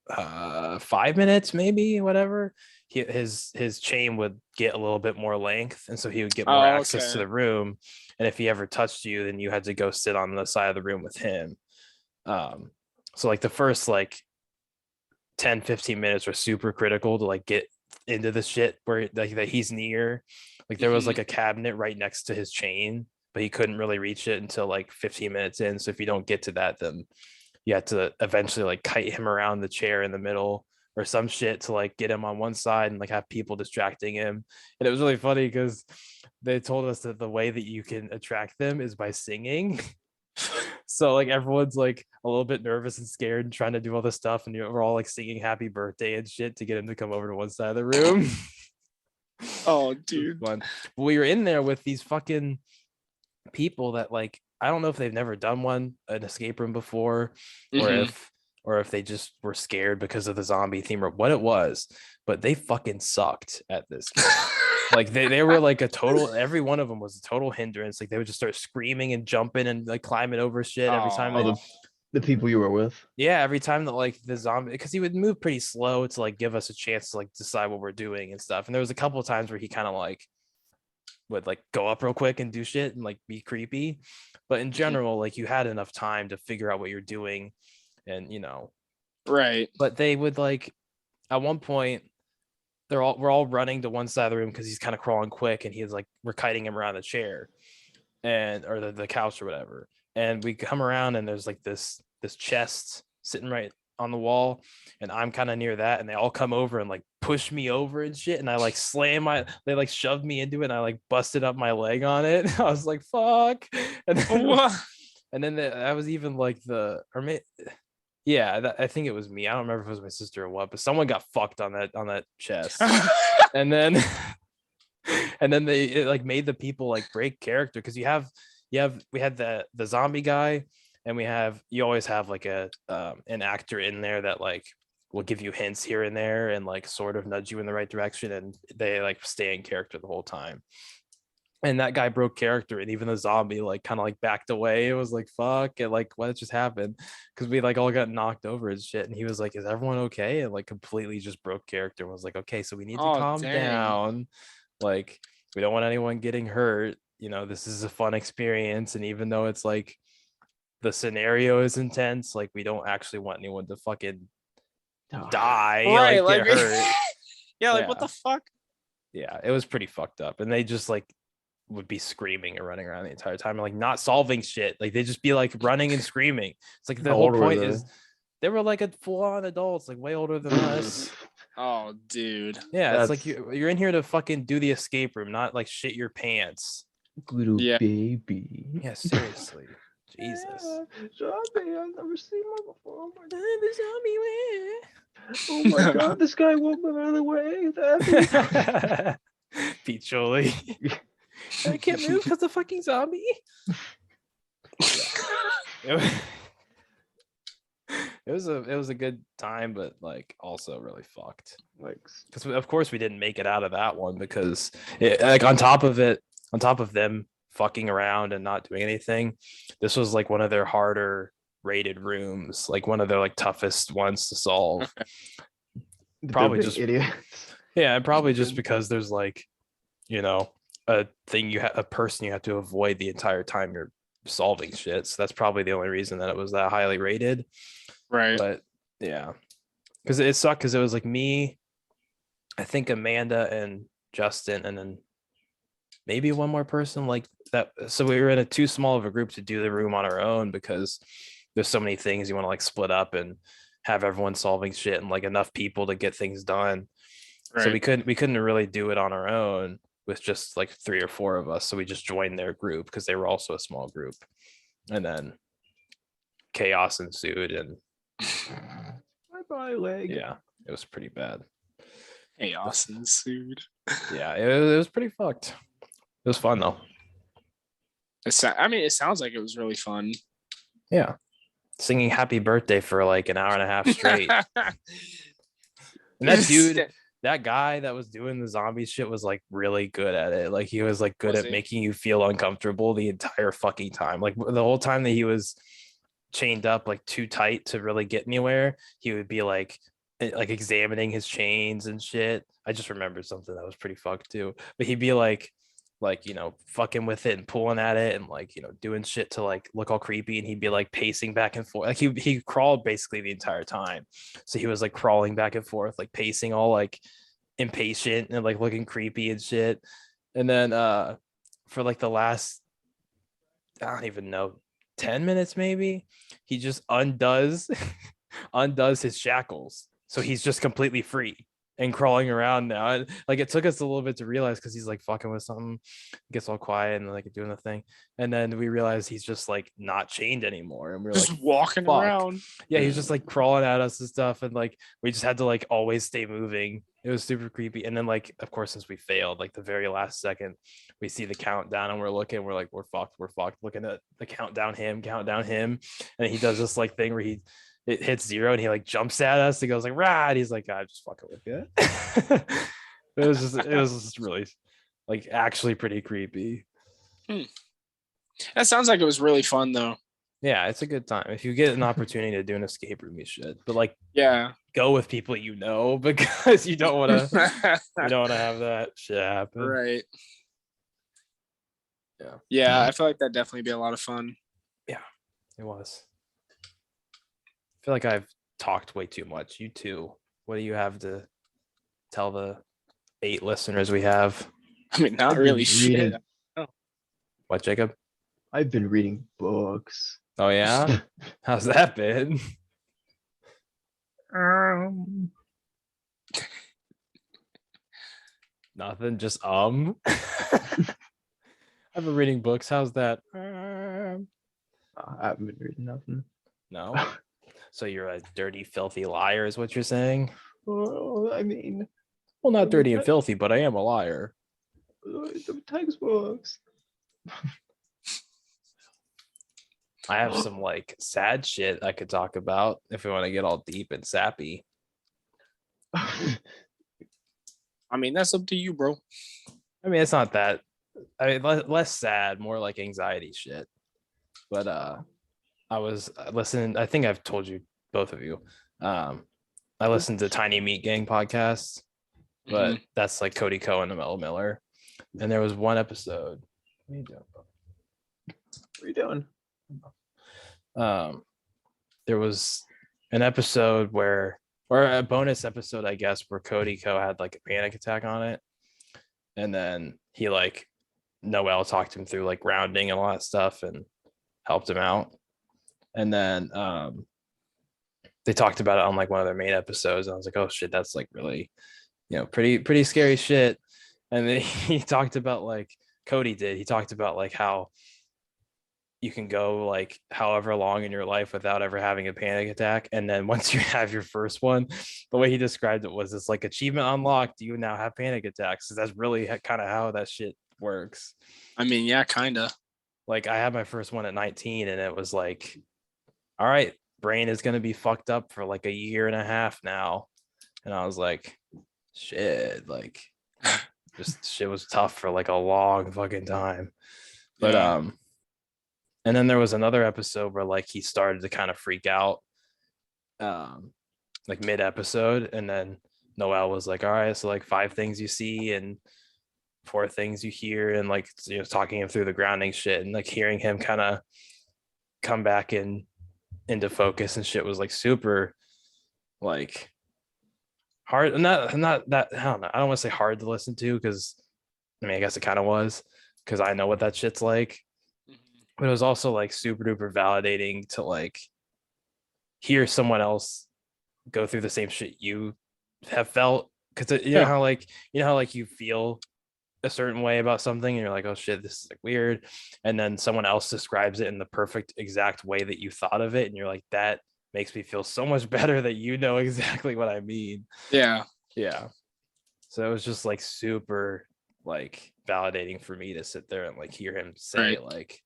B: 5 minutes maybe, whatever, his chain would get a little bit more length, and so he would get more access to
C: Okay.
B: the room, and if he ever touched you, then you had to go sit on the side of the room with him. So like the first like 10-15 minutes were super critical to like get into the shit where like that he's near. Like there was like a cabinet right next to his chain, but he couldn't really reach it until like 15 minutes in. So if you don't get to that, then you have to eventually like kite him around the chair in the middle or some shit to like get him on one side and like have people distracting him. And it was really funny because they told us that the way that you can attract them is by singing. So like everyone's like a little bit nervous and scared and trying to do all this stuff, and we're all like singing happy birthday and shit to get him to come over to one side of the room.
C: Oh,
B: It was
C: dude.
B: fun. But we were in there with these fucking people that like I don't know if they've never done an escape room before, or if they just were scared because of the zombie theme or what it was, but they fucking sucked at this game. Like they were like a total, every one of them was a total hindrance. Like they would just start screaming and jumping and like climbing over shit every time.
A: Oh, the people you were with.
B: Yeah, every time that like the zombie, because he would move pretty slow to like give us a chance to like decide what we're doing and stuff. And there was a couple of times where he kind of like would like go up real quick and do shit and like be creepy. But in general, like you had enough time to figure out what you're doing, and
C: Right.
B: But they would like at one point we're all running to one side of the room because he's kind of crawling quick, and he's like we're kiting him around the chair or the couch or whatever, and we come around and there's like this chest sitting right on the wall, and I'm kind of near that, and they all come over and like push me over and shit, and I like they like shoved me into it, and I like busted up my leg on it. I was like fuck, and then I was even like I think it was me. I don't remember if it was my sister or what, but someone got fucked on that chest. And then it like made the people like break character, because we had the zombie guy, and you always have like an actor in there that like will give you hints here and there and like sort of nudge you in the right direction, and they like stay in character the whole time. And that guy broke character, and even the zombie like kind of like backed away. It was like fuck, and like what just happened? Because we like all got knocked over and shit. And he was like, "Is everyone okay?" And like completely just broke character and was like, "Okay, so we need to
C: Oh,
B: calm
C: dang.
B: down. Like we don't want anyone getting hurt. You know, this is a fun experience, and even though it's like the scenario is intense, like we don't actually want anyone to fucking die,
C: Right,
B: like get hurt."
C: Yeah, like what
B: Yeah.
C: the fuck?
B: Yeah, it was pretty fucked up, and they just like would be screaming and running around the entire time, like not solving shit. Like they just be like running and screaming. It's like the
A: How
B: whole
A: old were
B: point
A: they?
B: is they were like a full-on adults, like way older than us.
C: Oh, dude.
B: Yeah, it's like
A: That's
B: you're in here to fucking do the escape room, not like shit your pants.
A: little
C: Yeah.
A: baby.
B: Yeah, seriously. Jesus.
A: Zombie, I've never seen one before.
B: The
A: Oh my god, this guy won't move out of the way. That
B: Pete Jolie. I can't move because the fucking zombie. It was a good time, but like also really fucked.
A: like
B: Because of course we didn't make it out of that one because like on top of them fucking around and not doing anything, this was like one of their harder rated rooms, like one of their like toughest ones to solve. Probably just
A: idiots.
B: Yeah, and probably just
A: Stupid.
B: because there's like, a person you have to avoid the entire time you're solving shit. So that's probably the only reason that it was that highly rated.
C: Right.
B: But yeah, because it sucked because it was like me, I think Amanda and Justin, and then maybe one more person like that. So we were in a too small of a group to do the room on our own because there's so many things you want to like split up and have everyone solving shit and like enough people to get things done.
C: Right.
B: So we couldn't really do it on our own with just like 3 or 4 of us. So we just joined their group because they were also a small group. And then chaos ensued, and
A: My leg.
B: yeah, it was pretty bad.
C: Chaos ensued.
B: Yeah, it was pretty fucked. It was fun though.
C: It sounds like it was really fun.
B: Yeah. Singing happy birthday for like an hour and a half straight. And that dude, that guy that was doing the zombie shit was like really good at it. Like he was like good
C: Was
B: at
C: he?
B: making you feel uncomfortable the entire fucking time. Like the whole time that he was chained up like too tight to really get anywhere, he would be like examining his chains and shit. I just remembered something that was pretty fucked too. But he'd be like fucking with it and pulling at it and like doing shit to like look all creepy, and he'd be like pacing back and forth. Like he crawled basically the entire time, so he was like crawling back and forth, like pacing all like impatient and like looking creepy and shit. And then for like the last, I don't even know, 10 minutes maybe, he just undoes his shackles, so he's just completely free and crawling around now. And like it took us a little bit to realize because he's like fucking with something, gets all quiet and like doing the thing, and then we realized he's just like not chained anymore, and we're
C: Just
B: like
C: walking
B: fuck.
C: around.
B: Yeah, he was just like crawling at us and stuff, and like we just had to like always stay moving. It was super creepy. And then like of course since we failed, like the very last second we see the countdown and we're like we're fucked, looking at the countdown him, and he does this like thing where it hits 0 and he like jumps at us. He goes like rah, and he's like, I'm just fucking with you. it was just really like actually pretty creepy.
C: That sounds like it was really fun though.
B: Yeah, it's a good time. If you get an opportunity to do an escape room, you should. But like
C: Yeah.
B: go with people because you don't want to have that shit happen.
C: Right.
B: Yeah.
C: Yeah, I feel like that'd definitely be a lot of fun.
B: Yeah, it was. I feel like I've talked way too much. You too. What do you have to tell the 8 listeners we have?
C: I mean, not
A: I've been
C: really shit.
A: reading-
B: What, Jacob?
A: I've been reading books.
B: Oh yeah? How's that been? Nothing, just I've been reading books. How's that?
A: I haven't been reading nothing.
B: No. So you're a dirty, filthy liar, is what you're saying?
A: Oh, I mean,
B: Well, not dirty and filthy, but I am a liar.
A: the textbooks.
B: I have some like sad shit I could talk about if we want to get all deep and sappy.
C: I mean, that's up to you, bro.
B: I mean, it's not that. I mean, less sad, more like anxiety shit. But I was listening. I think I've told you, both of you. I listened to Tiny Meat Gang podcasts, but
C: Mhm.
B: that's like Cody Cohen and Mel Miller. And there was one episode. What are you doing?
A: What are you doing?
B: There was an episode where, or a bonus episode, I guess, where Cody Co had like a panic attack on it, and then he like Noel talked him through like grounding and all that stuff and helped him out. And then they talked about it on like one of their main episodes, and I was like, oh shit, that's like really, pretty scary shit. And then he talked about like Cody did. He talked about like how you can go like however long in your life without ever having a panic attack. And then once you have your first one, the way he described it was it's like achievement unlocked. You now have panic attacks. So that's really kind of how that shit works.
C: I mean, yeah, kind of.
B: Like I had my first one at 19 and it was like, all right, brain is going to be fucked up for like a year and a half now. And I was like, shit, like just shit was tough for like a long fucking time. But
C: Yeah.
B: and then there was another episode where like he started to kind of freak out like mid episode, and then Noel was like, all right, so like 5 things you see and 4 things you hear, and like talking him through the grounding shit, and like hearing him kind of come back into focus and shit was like super like hard. Not that, I don't know, I don't want to say hard to listen to, because I mean I guess it kind of was, because I know what that shit's like. But it was also like super duper validating to like hear someone else go through the same shit you have felt, because you know how like you feel a certain way about something and you're like, oh shit, this is like weird, and then someone else describes it in the perfect exact way that you thought of it, and you're like, that makes me feel so much better that you know exactly what I mean.
C: Yeah.
B: So it was just like super like validating for me to sit there and like hear him say like,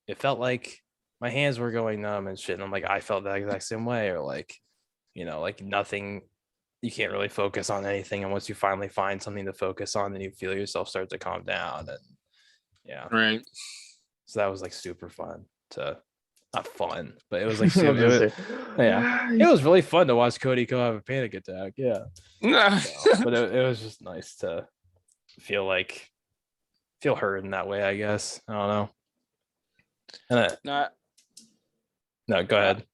B: it felt like my hands were going numb and shit. And I'm like, I felt that exact same way. Or like, like nothing, you can't really focus on anything. And once you finally find something to focus on, then you feel yourself start to calm down. And yeah.
C: Right.
B: So that was like super fun not fun, but it was like, it was really fun to watch Cody go have a panic attack. Yeah. But it was just nice to feel heard in that way, I guess. I don't know. And no, go ahead.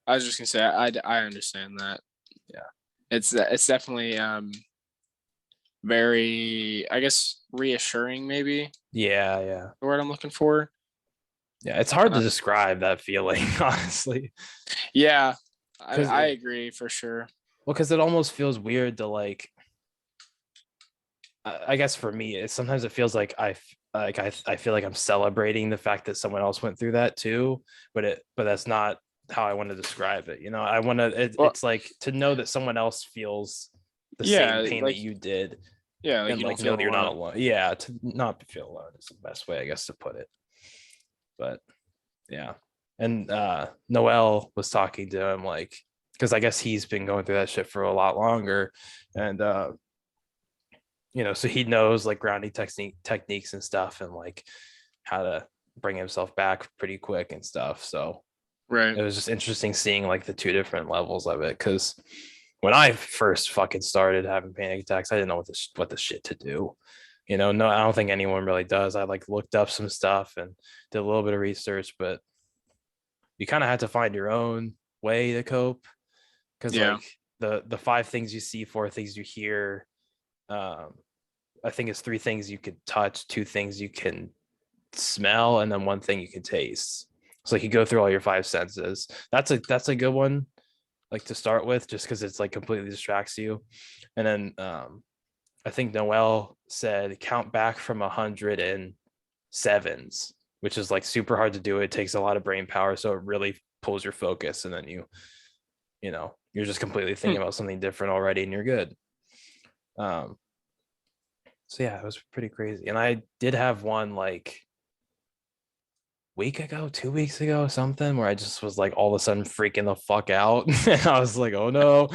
C: I was just gonna say I understand that.
B: Yeah,
C: it's definitely very, I guess, reassuring, maybe.
B: Yeah.
C: The word I'm looking for.
B: Yeah, it's hard to describe that feeling, honestly.
C: Yeah, I agree for sure.
B: Well, because it almost feels weird to like. I guess for me, sometimes it feels like I feel like I'm celebrating the fact that someone else went through that too, but that's not how I want to describe it. I want to. It's like to know that someone else feels the same pain that you did.
C: Yeah,
B: and like know that you're not alone. Yeah, to not feel alone is the best way, I guess, to put it. But yeah, and Noel was talking to him like, because I guess he's been going through that shit for a lot longer, and so he knows like grounding techniques and stuff, and like how to bring himself back pretty quick and stuff. So it was just interesting seeing like the 2 different levels of it, because when I first fucking started having panic attacks, I didn't know what the shit to do. No, I don't think anyone really does. I like looked up some stuff and did a little bit of research, but you kind of had to find your own way to cope, because like the 5 things you see, 4 things you hear, I think it's 3 things you could touch, 2 things you can smell, and then 1 thing you can taste. So like you go through all your 5 senses. That's a good one, like to start with, just because it's like completely distracts you. And then I think Noel said count back from 100 in 7s, which is like super hard to do. It takes a lot of brain power, so it really pulls your focus, and then you're just completely thinking about something different already, and you're good. So yeah, it was pretty crazy. And I did have one like week ago, 2 weeks ago, something, where I just was like all of a sudden freaking the fuck out. And I was like, oh no.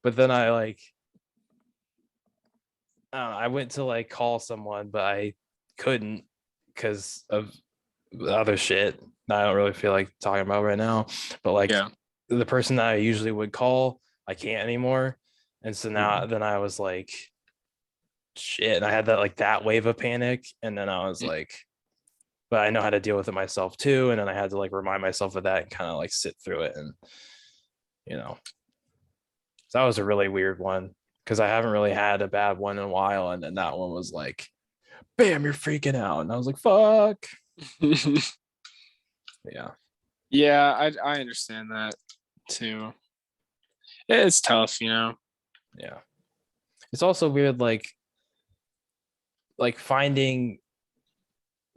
B: But then I like I went to like call someone, but I couldn't because of other shit that I don't really feel like talking about right now. But like
C: Yeah.
B: the person that I usually would call, I can't anymore. And so now then I was like, shit. And I had that like that wave of panic. And then I was like, but I know how to deal with it myself too. And then I had to like remind myself of that and kind of like sit through it. And so that was a really weird one because I haven't really had a bad one in a while. And then that one was like, bam, you're freaking out. And I was like, fuck. Yeah.
C: Yeah, I understand that too. It's tough,
B: Yeah. It's also weird, like finding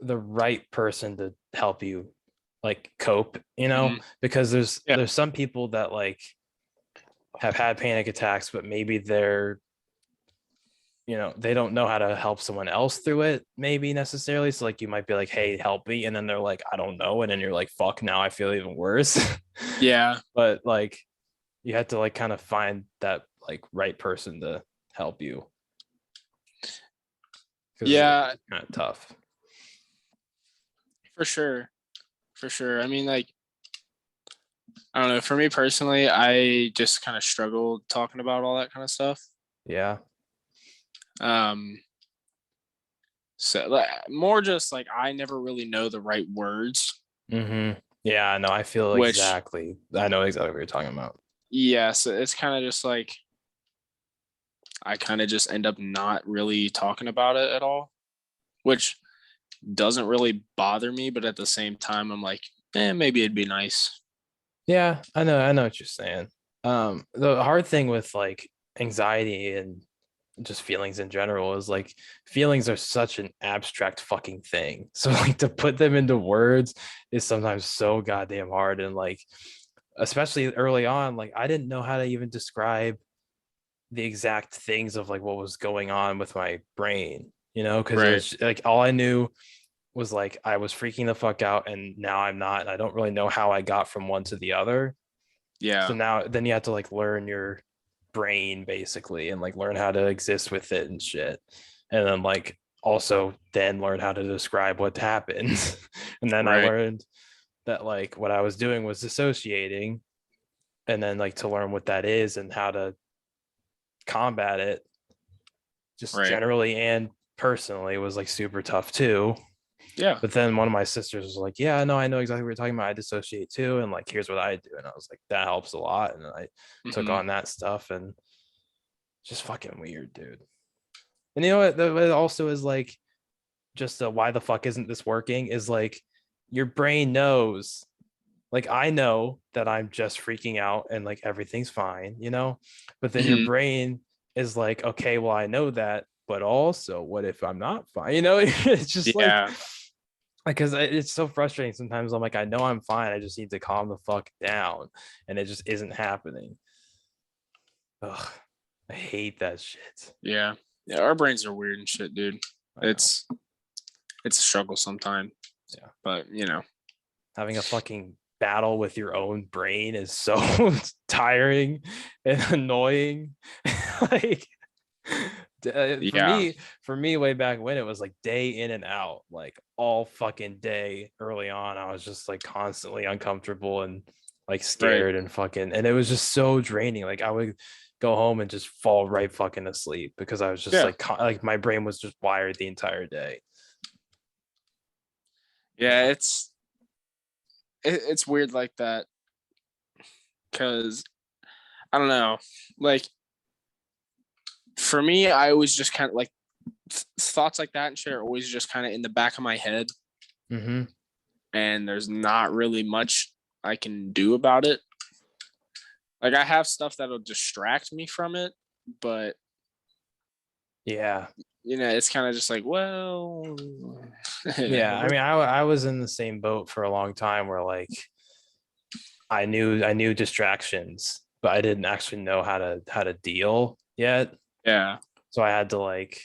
B: the right person to help you like cope, because there's some people that like have had panic attacks, but maybe they're they don't know how to help someone else through it, maybe necessarily. So like you might be like, hey, help me, and then they're like, I don't know, and then you're like, fuck, now I feel even worse.
C: Yeah.
B: But like you have to like kind of find that like right person to help you.
C: Yeah,
B: it's kind of tough.
C: for sure. I mean, like, I don't know, for me personally, I just kind of struggled talking about all that kind of stuff.
B: Yeah.
C: So like, more just like I never really know the right words.
B: Yeah, no, I know exactly what you're talking about.
C: Yeah, so it's kind of just like I kind of just end up not really talking about it at all, which doesn't really bother me, but at the same time I'm like, maybe it'd be nice.
B: Yeah, I know what you're saying. The hard thing with like anxiety and just feelings in general is like feelings are such an abstract fucking thing. So like to put them into words is sometimes so goddamn hard. And like especially early on, like I didn't know how to even describe the exact things of like what was going on with my brain, because it was like all I knew was like I was freaking the fuck out and now I'm not, and I don't really know how I got from one to the other.
C: Yeah.
B: So now then you have to like learn your brain basically and like learn how to exist with it and shit. And then like also then learn how to describe what happened. And then I learned that like what I was doing was dissociating, and then like to learn what that is and how to combat it just generally and personally was like super tough too.
C: Yeah.
B: But then one of my sisters was like, yeah, no, I know exactly what you're talking about. I dissociate too. And like, here's what I do. And I was like, that helps a lot. And I took on that stuff, and just fucking weird, dude. And you know what? It also is like, just why the fuck isn't this working is like, your brain knows, like, I know that I'm just freaking out and like everything's fine, but then your brain is like, okay, well, I know that, but also what if I'm not fine? It's just like, because it's so frustrating sometimes. I'm like, I know I'm fine, I just need to calm the fuck down, and it just isn't happening. Ugh, I hate that shit.
C: Yeah, our brains are weird and shit, dude. It's a struggle sometimes.
B: Yeah,
C: but
B: having a fucking battle with your own brain is so tiring and annoying. Like for me way back when, it was like day in and out, like all fucking day early on. I was just like constantly uncomfortable and like scared and fucking, and it was just so draining. Like I would go home and just fall right fucking asleep because I was just like my brain was just wired the entire day.
C: Yeah, it's weird like that, because I don't know, like for me, I always just kind of like thoughts like that and shit are always just kind of in the back of my head, and there's not really much I can do about it. Like I have stuff that'll distract me from it, but it's kind of just like, well,
B: yeah. I mean, I was in the same boat for a long time where like I knew distractions, but I didn't actually know how to deal yet.
C: Yeah.
B: So I had to like,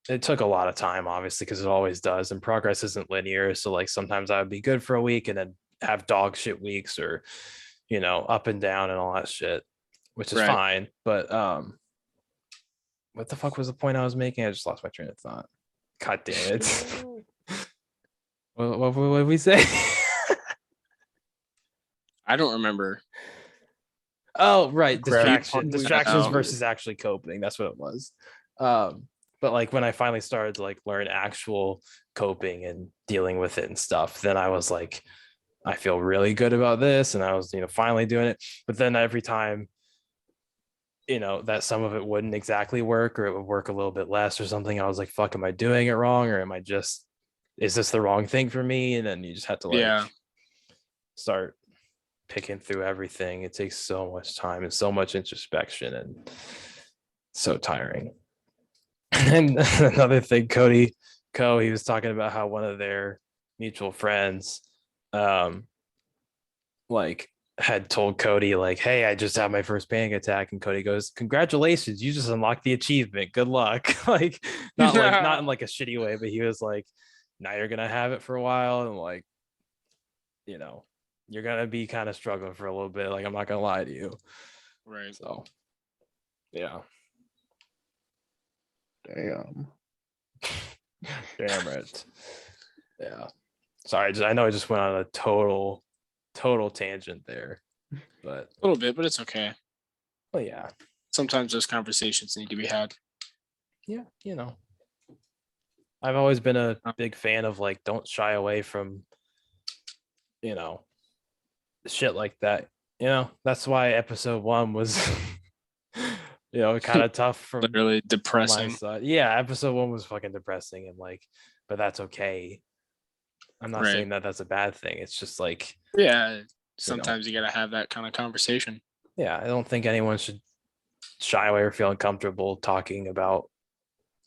B: it took a lot of time, obviously, because it always does, and progress isn't linear. So like sometimes I would be good for a week and then have dog shit weeks, or up and down and all that shit, which is fine. But what the fuck was the point I was making? I just lost my train of thought. God damn it. What did we say?
C: I don't remember.
B: Oh, right.
A: Crap.
B: Distractions
C: Oh.
B: versus actually coping. That's what it was. But like when I finally started to like learn actual coping and dealing with it and stuff, then I was like, I feel really good about this. And I was, finally doing it. But then every time, that some of it wouldn't exactly work, or it would work a little bit less or something, I was like, fuck, am I doing it wrong? Or is this the wrong thing for me? And then you just have to like start picking through everything. It takes so much time and so much introspection and so tiring. And another thing, he was talking about how one of their mutual friends like had told Cody like, hey, I just had my first panic attack, and Cody goes, congratulations, you just unlocked the achievement, good luck. Like not in like a shitty way, but he was like, now you're gonna have it for a while, and like, you're gonna be kind of struggling for a little bit, like, I'm not gonna lie to you.
C: Right.
B: So yeah.
A: Damn.
B: Damn it. Yeah. Sorry, I know I just went on a total tangent there, but
C: A little bit, but it's okay.
B: well, yeah.
C: Sometimes those conversations need to be had.
B: Yeah, I've always been a big fan of like, don't shy away from, shit like that. That's why episode 1 was, kind of tough from
C: Literally
B: my
C: depressing.
B: side. Yeah, episode 1 was fucking depressing, and like, but that's okay. I'm not
C: Right.
B: saying that that's a bad thing. It's just like,
C: Yeah. Sometimes you gotta have that kind of conversation.
B: yeah, I don't think anyone should shy away or feel uncomfortable talking about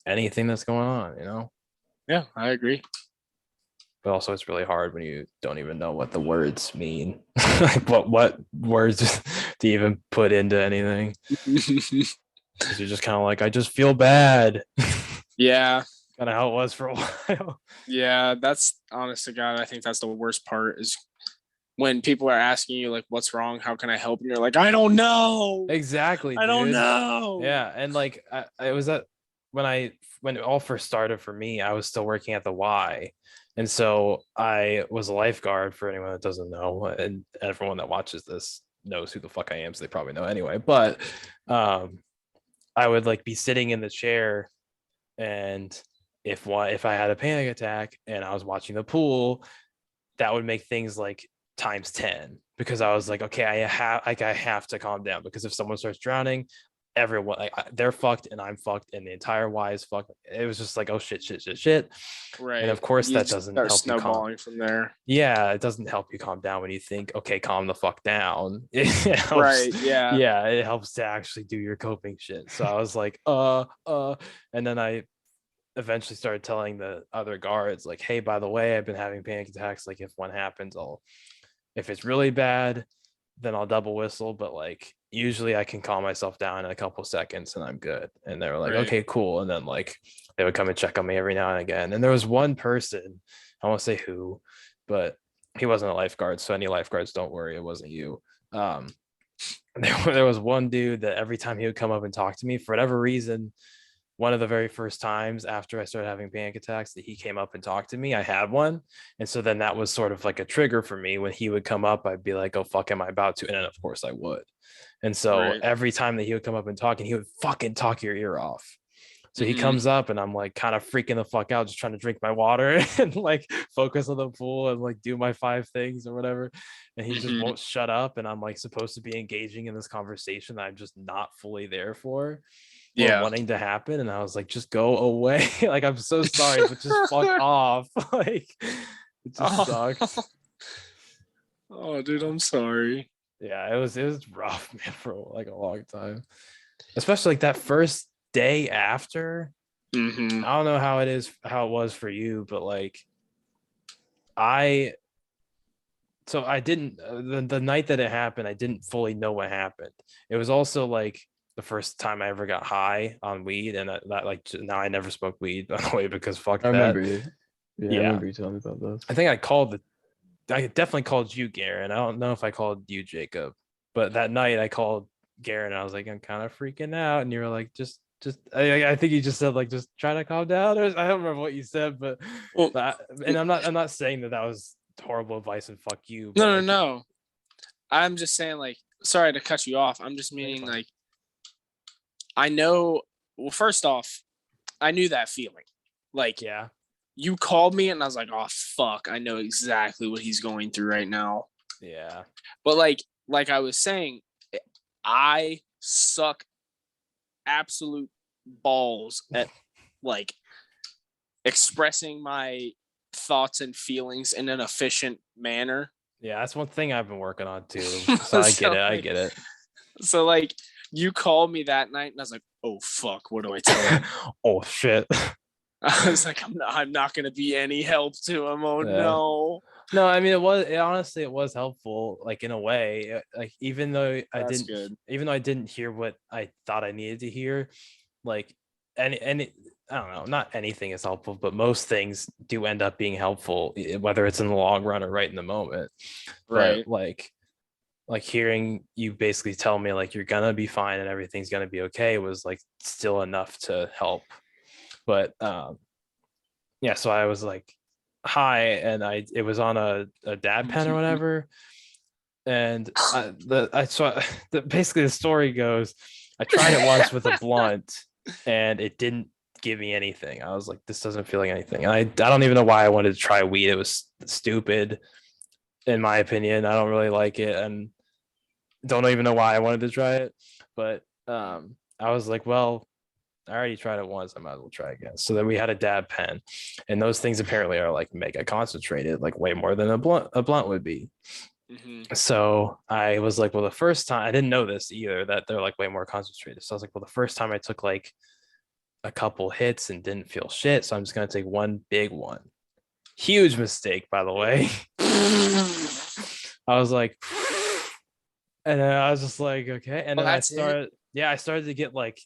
B: anything that's going on,
C: Yeah, I agree.
B: but also it's really hard when you don't even know what the words mean. Like what words to even put into anything. Because you're just kind of like, I just feel bad.
C: Yeah.
B: Kind of how it was for a while.
C: Yeah, that's honest to God. I think that's the worst part is when people are asking you like, what's wrong? How can I help? And you're like, I don't know.
B: Exactly.
C: I don't
B: dude.
C: know.
B: Yeah. And like, I was at when it all first started for me, I was still working at the Y. And so I was a lifeguard, for anyone that doesn't know, and everyone that watches this knows who the fuck I am, so they probably know anyway. But I would like be sitting in the chair, and if I had a panic attack and I was watching the pool, that would make things like times 10, because I was like, okay, I have to calm down, because if someone starts drowning, everyone they're fucked and I'm fucked and the entire Y is fucked. It was just like, oh shit.
C: Right.
B: And of course
C: You
B: that
C: just
B: doesn't
C: start
B: help you calm.
C: snowballing from there.
B: Yeah, it doesn't help you calm down when you think, okay, calm the fuck down. It helps.
C: Right. Yeah.
B: Yeah, it helps to actually do your coping shit. So I was like, and then I eventually started telling the other guards like, hey, by the way, I've been having panic attacks. Like, if one happens, if it's really bad, then I'll double whistle, but like usually I can calm myself down in a couple seconds and I'm good. And they were like,
C: Right.
B: okay, cool. And then like they would come and check on me every now and again. And there was one person, I won't say who, but he wasn't a lifeguard. So any lifeguards, don't worry, it wasn't you. There was one dude that every time he would come up and talk to me, for whatever reason, one of the very first times after I started having panic attacks that he came up and talked to me, I had one. And so then that was sort of like a trigger for me. When he would come up, I'd be like, oh, fuck, am I about to? And then of course I would. And so
C: Right.
B: every time that he would come up and talk, and he would fucking talk your ear off. So he
C: Mhm.
B: comes up and I'm like kind of freaking the fuck out, just trying to drink my water and like focus on the pool and like do my 5 things or whatever. And he just
C: Mhm.
B: won't shut up. And I'm like supposed to be engaging in this conversation that I'm just not fully there for.
C: Yeah.
B: Wanting to happen, and I was like, just go away. Like, I'm so sorry, but just fuck off. Like, it just sucks.
C: Oh, dude, I'm sorry.
B: Yeah, it was rough, man, for like a long time, especially like that first day after.
C: Mhm.
B: I don't know how it was for you, but like I didn't the night that it happened, I didn't fully know what happened. It was also like the first time I ever got high on weed, and that like, now I never smoke weed, by the way, because fuck
A: I
B: that.
A: remember you. Yeah, I remember you telling me about this.
B: I think I definitely called you, Garen. I don't know if I called you, Jacob, but that night I called Garen. I was like, I'm kind of freaking out, and you were like, just just I think you just said like just try to calm down, or I don't remember what you said, but,
C: Well,
B: and I'm not saying that was horrible advice and fuck you, but
C: no, no,
B: like,
C: no. I'm just saying, like, sorry to cut you off. I'm just meaning,
B: fine.
C: like, I know. Well, first off, I knew that feeling. Like,
B: yeah,
C: you called me, and I was like, "Oh fuck, I know exactly what he's going through right now."
B: yeah,
C: But like I was saying, I suck absolute balls at like expressing my thoughts and feelings in an efficient manner.
B: yeah. That's one thing I've been working on too. So I get it. I get it.
C: So like you called me that night, and I was like, "Oh fuck, what do I tell him?"
B: Oh shit.
C: I was like, I'm not going to be any help to him. Oh
B: Yeah.
C: no.
B: No, I mean honestly it was helpful, like in a way. Like even though
C: That's good.
B: I didn't hear what I thought I needed to hear, like any I don't know, not anything is helpful, but most things do end up being helpful, whether it's in the long run or right in the moment.
C: Right.
B: But like hearing you basically tell me like you're gonna be fine and everything's gonna be okay was like still enough to help. But yeah, so I was like hi, and it was on a dab pen or whatever. And basically the story goes, I tried it once with a blunt and it didn't give me anything. I was like, this doesn't feel like anything. And I don't even know why I wanted to try weed. It was stupid, in my opinion. I don't really like it, and don't even know why I wanted to try it. But I was like, well, I already tried it once. I might as well try again. So then we had a dab pen, and those things apparently are like mega concentrated, like way more than a blunt would be.
C: Mm-hmm.
B: So I was like, well, the first time I didn't know this either, that they're like way more concentrated. So I was like, well, the first time I took like a couple hits and didn't feel shit. So I'm just gonna take one big one. Huge mistake, by the way. I was like, and then I was just like, okay. And
C: Well,
B: then
C: that's it.
B: I started to get like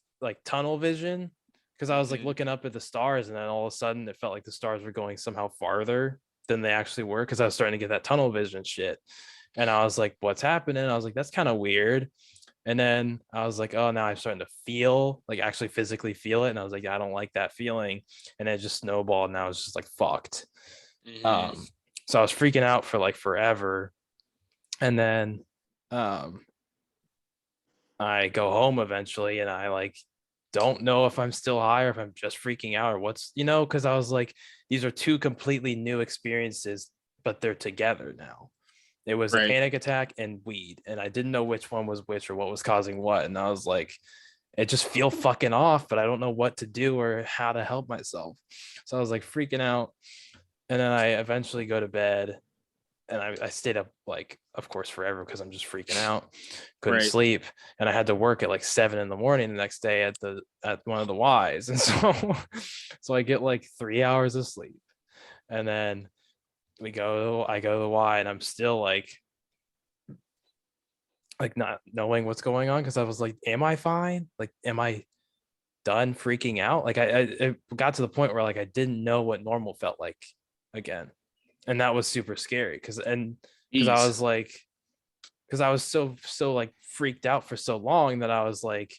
B: tunnel vision, because I was like
C: Mhm.
B: looking up at the stars, and then all of a sudden it felt like the stars were going somehow farther than they actually were, because I was starting to get that tunnel vision shit. And I was like, what's happening? I was like, that's kind of weird. And then I was like, oh, now I'm starting to feel, like actually physically feel it. And I was like, yeah, I don't like that feeling. And it just snowballed, and I was just like fucked.
C: Mhm.
B: So I was freaking out for like forever. And then I go home eventually, and I like don't know if I'm still high or if I'm just freaking out or what's, because I was like, these are two completely new experiences, but they're together now. It was a
C: Right.
B: panic attack and weed, and I didn't know which one was which or what was causing what. And I was like, it just feel fucking off, but I don't know what to do or how to help myself. So I was like freaking out. And then I eventually go to bed, and I stayed up, like, of course, forever, because I'm just freaking out, couldn't
C: Right.
B: sleep, and I had to work at like 7 in the morning the next day at one of the Ys. And so I get like 3 hours of sleep, and then I go to the Y, and I'm still like not knowing what's going on, because I was like, am I fine? Like, am I done freaking out? Like I it got to the point where like I didn't know what normal felt like again. And that was super scary, because I
C: Jeez.
B: was like, because I was so like freaked out for so long that I was like,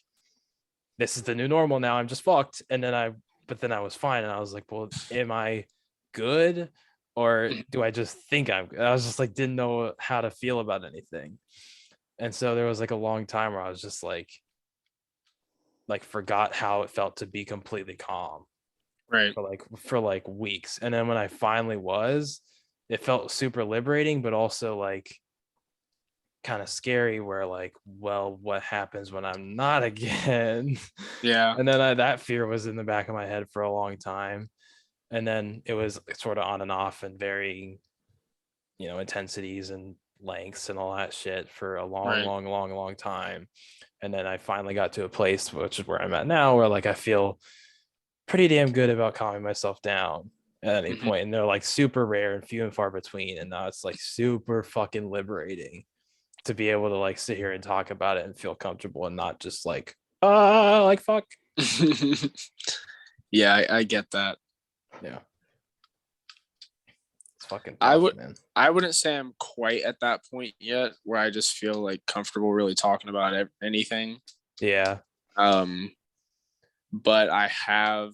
B: this is the new normal now, I'm just fucked. But then I was fine, and I was like, well, am I good, or do I just think I'm good? I was just like, didn't know how to feel about anything. And so there was like a long time where I was just like forgot how it felt to be completely calm
C: Right.
B: for like weeks. And then when I finally was, it felt super liberating, but also like kind of scary, where like, well, what happens when I'm not again?
C: Yeah.
B: And then that fear was in the back of my head for a long time. And then it was sort of on and off and varying, intensities and lengths and all that shit for a long,
C: Right.
B: long, long, long time. And then I finally got to a place, which is where I'm at now, where like I feel pretty damn good about calming myself down at any
C: Mhm.
B: point. And they're like super rare and few and far between. And now it's like super fucking liberating to be able to like sit here and talk about it and feel comfortable, and not just like, like fuck.
C: Yeah, I get that.
B: Yeah. It's fucking
C: I
B: tough,
C: would
B: man.
C: I wouldn't say I'm quite at that point yet where I just feel like comfortable really talking about anything.
B: Yeah.
C: Um but I have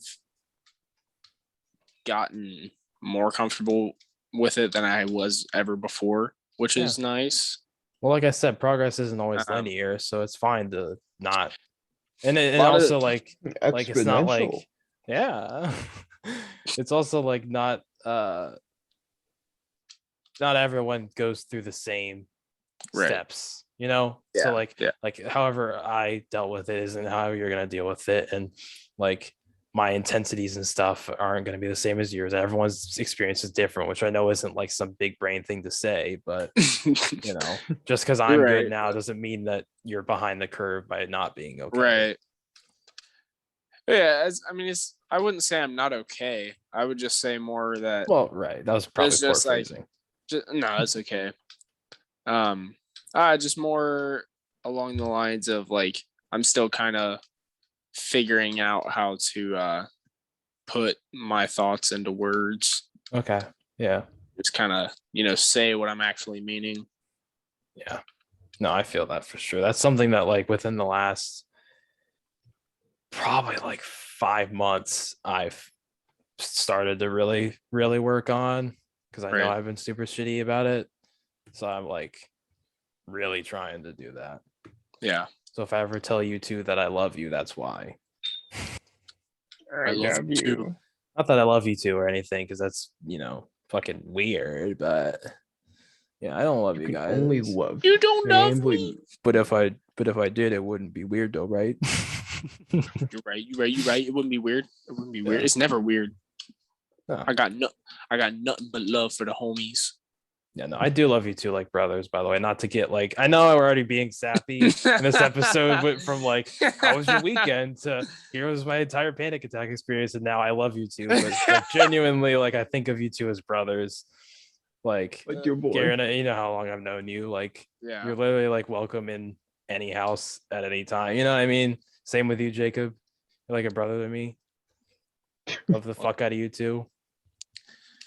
C: gotten more comfortable with it than I was ever before, which is nice.
B: Well, like I said, progress isn't always
C: Um,
B: linear, so it's fine to not. And
C: lot of-
B: also like it's not like
A: Exponential.
B: yeah, it's also like not everyone goes through the same
C: Right.
B: steps, you know. So like
C: Yeah.
B: like however I dealt with it isn't how you're gonna deal with it, and like my intensities and stuff aren't going to be the same as yours. Everyone's experience is different, which I know isn't like some big brain thing to say, but you know, just because I'm good now doesn't mean that you're behind the curve by not being okay.
C: Right. Yeah, I wouldn't say I'm not okay. I would just say more that.
B: Well, right. That was probably
C: it's
B: poor
C: just like,
B: phrasing.
C: no, it's okay. Just more along the lines of like I'm still kind of figuring out how to put my thoughts into words.
B: Okay. Yeah.
C: Just kind of say what I'm actually meaning.
B: Yeah. No, I feel that for sure. That's something that like within the last probably like 5 months I've started to really work on, because I know I've been super shitty about it. So I'm like really trying to do that.
C: Yeah.
B: So if I ever tell you two that I love you, that's why.
A: I love you too.
B: Not that I love you two or anything, because that's fucking weird, but yeah, I don't love you guys.
A: Only love.
C: You don't love me.
B: But if I did, it wouldn't be weird though, right?
C: You're right. It wouldn't be weird. It wouldn't be weird. It's never weird.
B: No.
C: I got nothing but love for the homies.
B: Yeah, no, I do love you too, like brothers, by the way. Not to get like, I know we're already being sappy in this episode, went from like, how was your weekend to here was my entire panic attack experience, and now I love you too. But like, genuinely, like I think of you two as brothers. Like
A: your boy.
B: Garen, you know how long I've known you. Like you're literally like welcome in any house at any time. You know what I mean? Same with you, Jacob. You're like a brother to me. Love the fuck out of you too.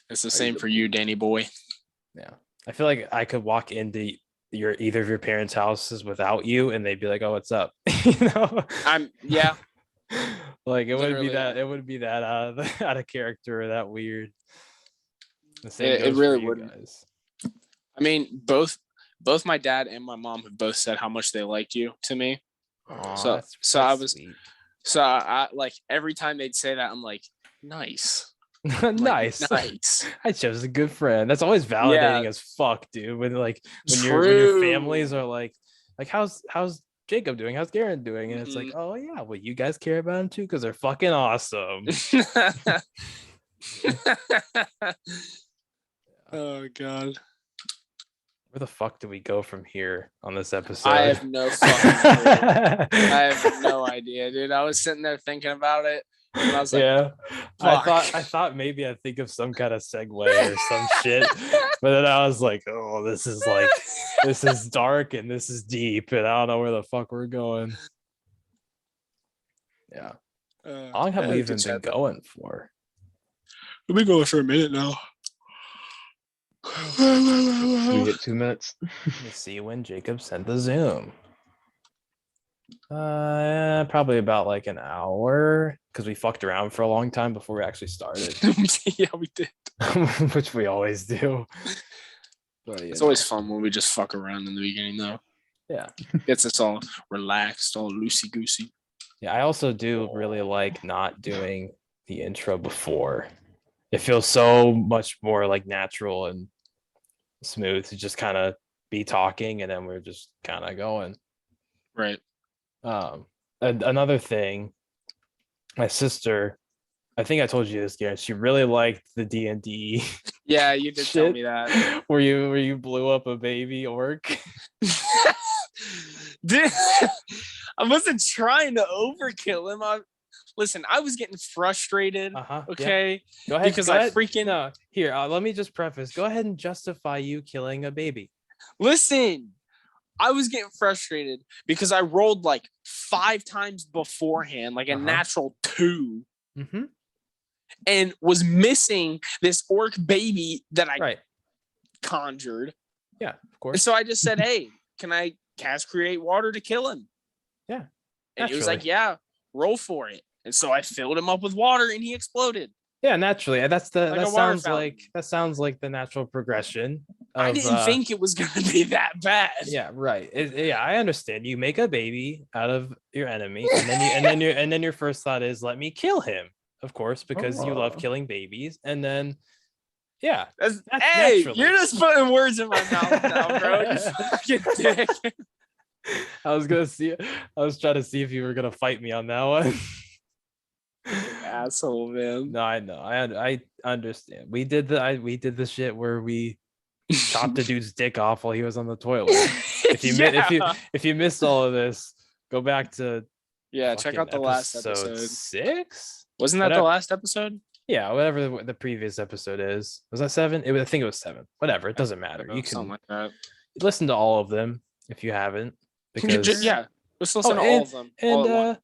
C: It's the same for you, Danny boy.
B: Yeah, I feel like I could walk into either of your parents' houses without you, and they'd be like, "Oh, what's up?"
C: Yeah.
B: Like it wouldn't be that. It wouldn't be that out of character or that weird. The same
C: it really
B: would.
C: Guys. I mean, both my dad and my mom have both said how much they liked you to me.
B: Aww,
C: so I was sweet. So I like every time they'd say that, I'm like, nice.
B: Nice. I chose a good friend. That's always validating as fuck, dude. When your families are like how's Jacob doing? How's Garen doing? And it's like, oh yeah, well, you guys care about him too because they're fucking awesome.
C: Oh god.
B: Where the fuck do we go from here on this episode?
C: I have no fucking clue. I have no idea, dude. I was sitting there thinking about it. And I was like,
B: yeah,
C: fuck.
B: I thought maybe I'd think of some kind of segue or some shit, but then I was like, oh, this is dark and this is deep, and I don't know where the fuck we're going. Yeah, how long have we even been going for?
C: We've been going for a minute now.
A: We get 2 minutes.
B: Let me see when Jacob sent the Zoom. Probably about like an hour, because we fucked around for a long time before we actually started.
C: Yeah, we did.
B: Which we always do.
C: But, it's always fun when we just fuck around in the beginning, though.
B: Yeah.
C: Gets us all relaxed, all loosey-goosey.
B: Yeah, I also do really like not doing the intro before. It feels so much more like natural and smooth to just kind of be talking, and then we're just kind of going.
C: Right.
B: Another thing, my sister, I think I told you this, Garen, she really liked the D&D.
C: Yeah, you did tell me that.
B: where you blew up a baby orc.
C: Dude, I wasn't trying to overkill him. Listen, I was getting frustrated. Okay,
B: yeah. Go ahead,
C: because
B: freaking here. Let me just preface. Go ahead and justify you killing a baby.
C: Listen, I was getting frustrated because I rolled like 5 times beforehand, like a natural 2, and was missing this orc baby that I conjured.
B: Yeah, of course.
C: And so I just said, "Hey, can I cast create water to kill him?"
B: Yeah,
C: and it was like, "Yeah, roll for it." And so I filled him up with water and he exploded.
B: Yeah, naturally. That's the
C: Like a
B: that
C: water
B: sounds like the natural progression of
C: I didn't think it was going to be that bad.
B: yeah, right. Yeah, I understand. You make a baby out of your enemy, and then your first thought is let me kill him, of course, because you love
A: Oh.
B: killing bababies. And then yeah,
C: Hey,
B: naturally.
C: you're just putting words in my mouth now, bro. You fucking dick.
B: I was trying to see if you were gonna fight me on that one.
C: Asshole, man.
B: No, I know. I understand. We did the shit where we chopped the dude's dick off while he was on the toilet. If you missed all of this, go back to
C: check out the last episode.
B: 6.
C: Wasn't that the last episode?
B: Yeah, whatever the previous episode is. Was that 7? I think it was 7. Whatever, it doesn't matter. You can
C: something like that.
B: listen to all of them if you haven't. Because
C: let's listen to all of them.
B: And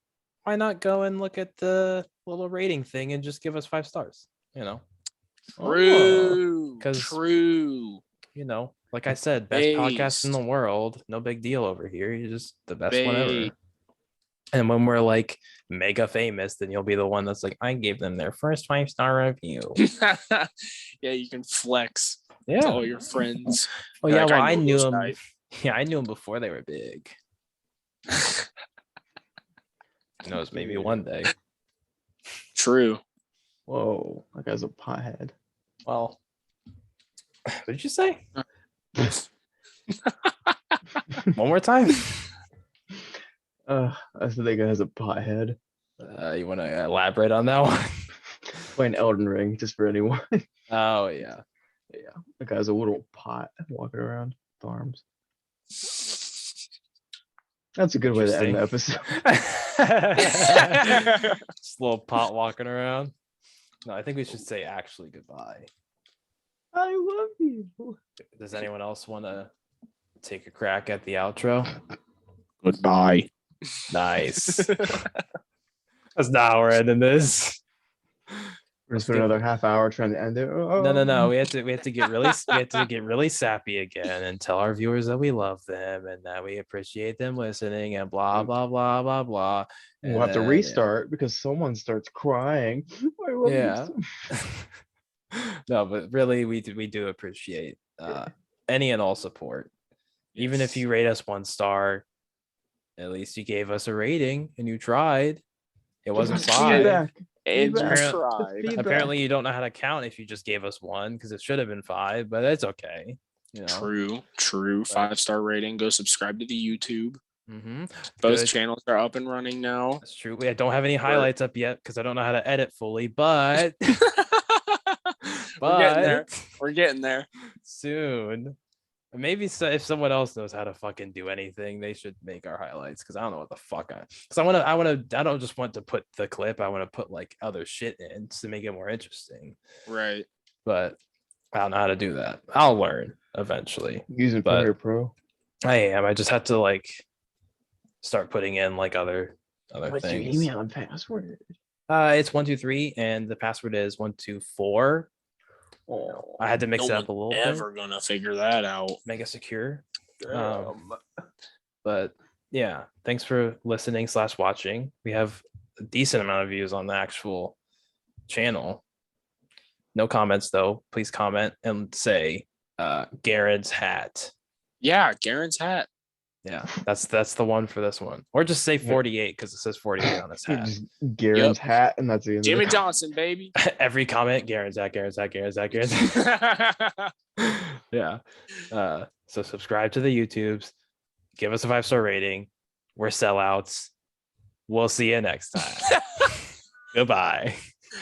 B: why not go and look at the little rating thing and just give us 5 stars? You know.
C: True.
B: True. You know, like I said, best podcast in the world. No big deal over here. You're just the best one ever. And when we're like mega famous, then you'll be the one that's like, I gave them their first 5-star review.
C: Yeah, you can flex
B: Yeah.
C: to all your friends.
B: Oh yeah,
C: Like,
B: well,
C: I
B: I
C: know
B: knew
C: those
B: them.
C: guys.
B: Yeah, I knew them before they were big. Who knows? Maybe one day.
C: True.
A: Whoa, that guy's a pothead.
B: Well, what did you say? One more time.
A: I said that guy has a pothead.
B: You want to elaborate on that one?
A: Playing Elden Ring, just for anyone.
B: Oh yeah.
A: That guy's a little pot walking around with arms. That's a good way to end the episode.
B: Just a little pot walking around. No, I think we should say actually goodbye.
A: I love you.
B: Does anyone else want to take a crack at the outro?
C: Goodbye.
B: Nice. That's not how we're ending this.
A: We're just for another half hour trying to end it.
B: No. We have to get really sappy again and tell our viewers that we love them and that we appreciate them listening and blah blah blah blah blah.
A: We'll have to restart because someone starts crying. I love you so
B: No, but really, we do appreciate any and all support. Even if you rate us 1 star, at least you gave us a rating and you tried. It wasn't 5.
A: Feedback.
C: And you
A: Feedback.
C: tried.
A: Feedback.
B: Apparently, you don't know how to count if you just gave us 1 because it should have been 5, but it's okay. You know?
C: True. 5-star rating. Go subscribe to the YouTube.
B: Mm-hmm.
C: Both channels are up and running now.
B: That's true. I don't have any highlights up yet because I don't know how to edit fully, but
C: We're getting there.
B: Soon. Maybe if someone else knows how to fucking do anything, they should make our highlights because I don't know what the fuck I don't just want to put the clip. I want to put like other shit in to make it more interesting.
C: Right.
B: But I don't know how to do that. I'll learn eventually.
A: Using Premiere Pro.
B: I am. I just have to like start putting in like other
A: What's
B: things.
A: your email and password?
B: It's 123 and the password is 124.
A: Oh,
B: I had to mix it up a little bit.
C: Ever gonna figure that out?
B: Make it secure. But yeah, thanks for listening / watching. We have a decent amount of views on the actual channel. No comments though. Please comment and say Garen's hat.
C: Yeah, Garen's hat.
B: Yeah, that's the one for this one. Or just say 48 because it says 48 on his hat.
A: Garen's hat, and that's the end.
C: Jimmy Johnson, baby.
B: Every comment, Garen's hat, Garen's hat, Garen's hat, Garen's hat. Yeah. So subscribe to the YouTubes. Give us a 5-star rating. We're sellouts. We'll see you next time. Goodbye.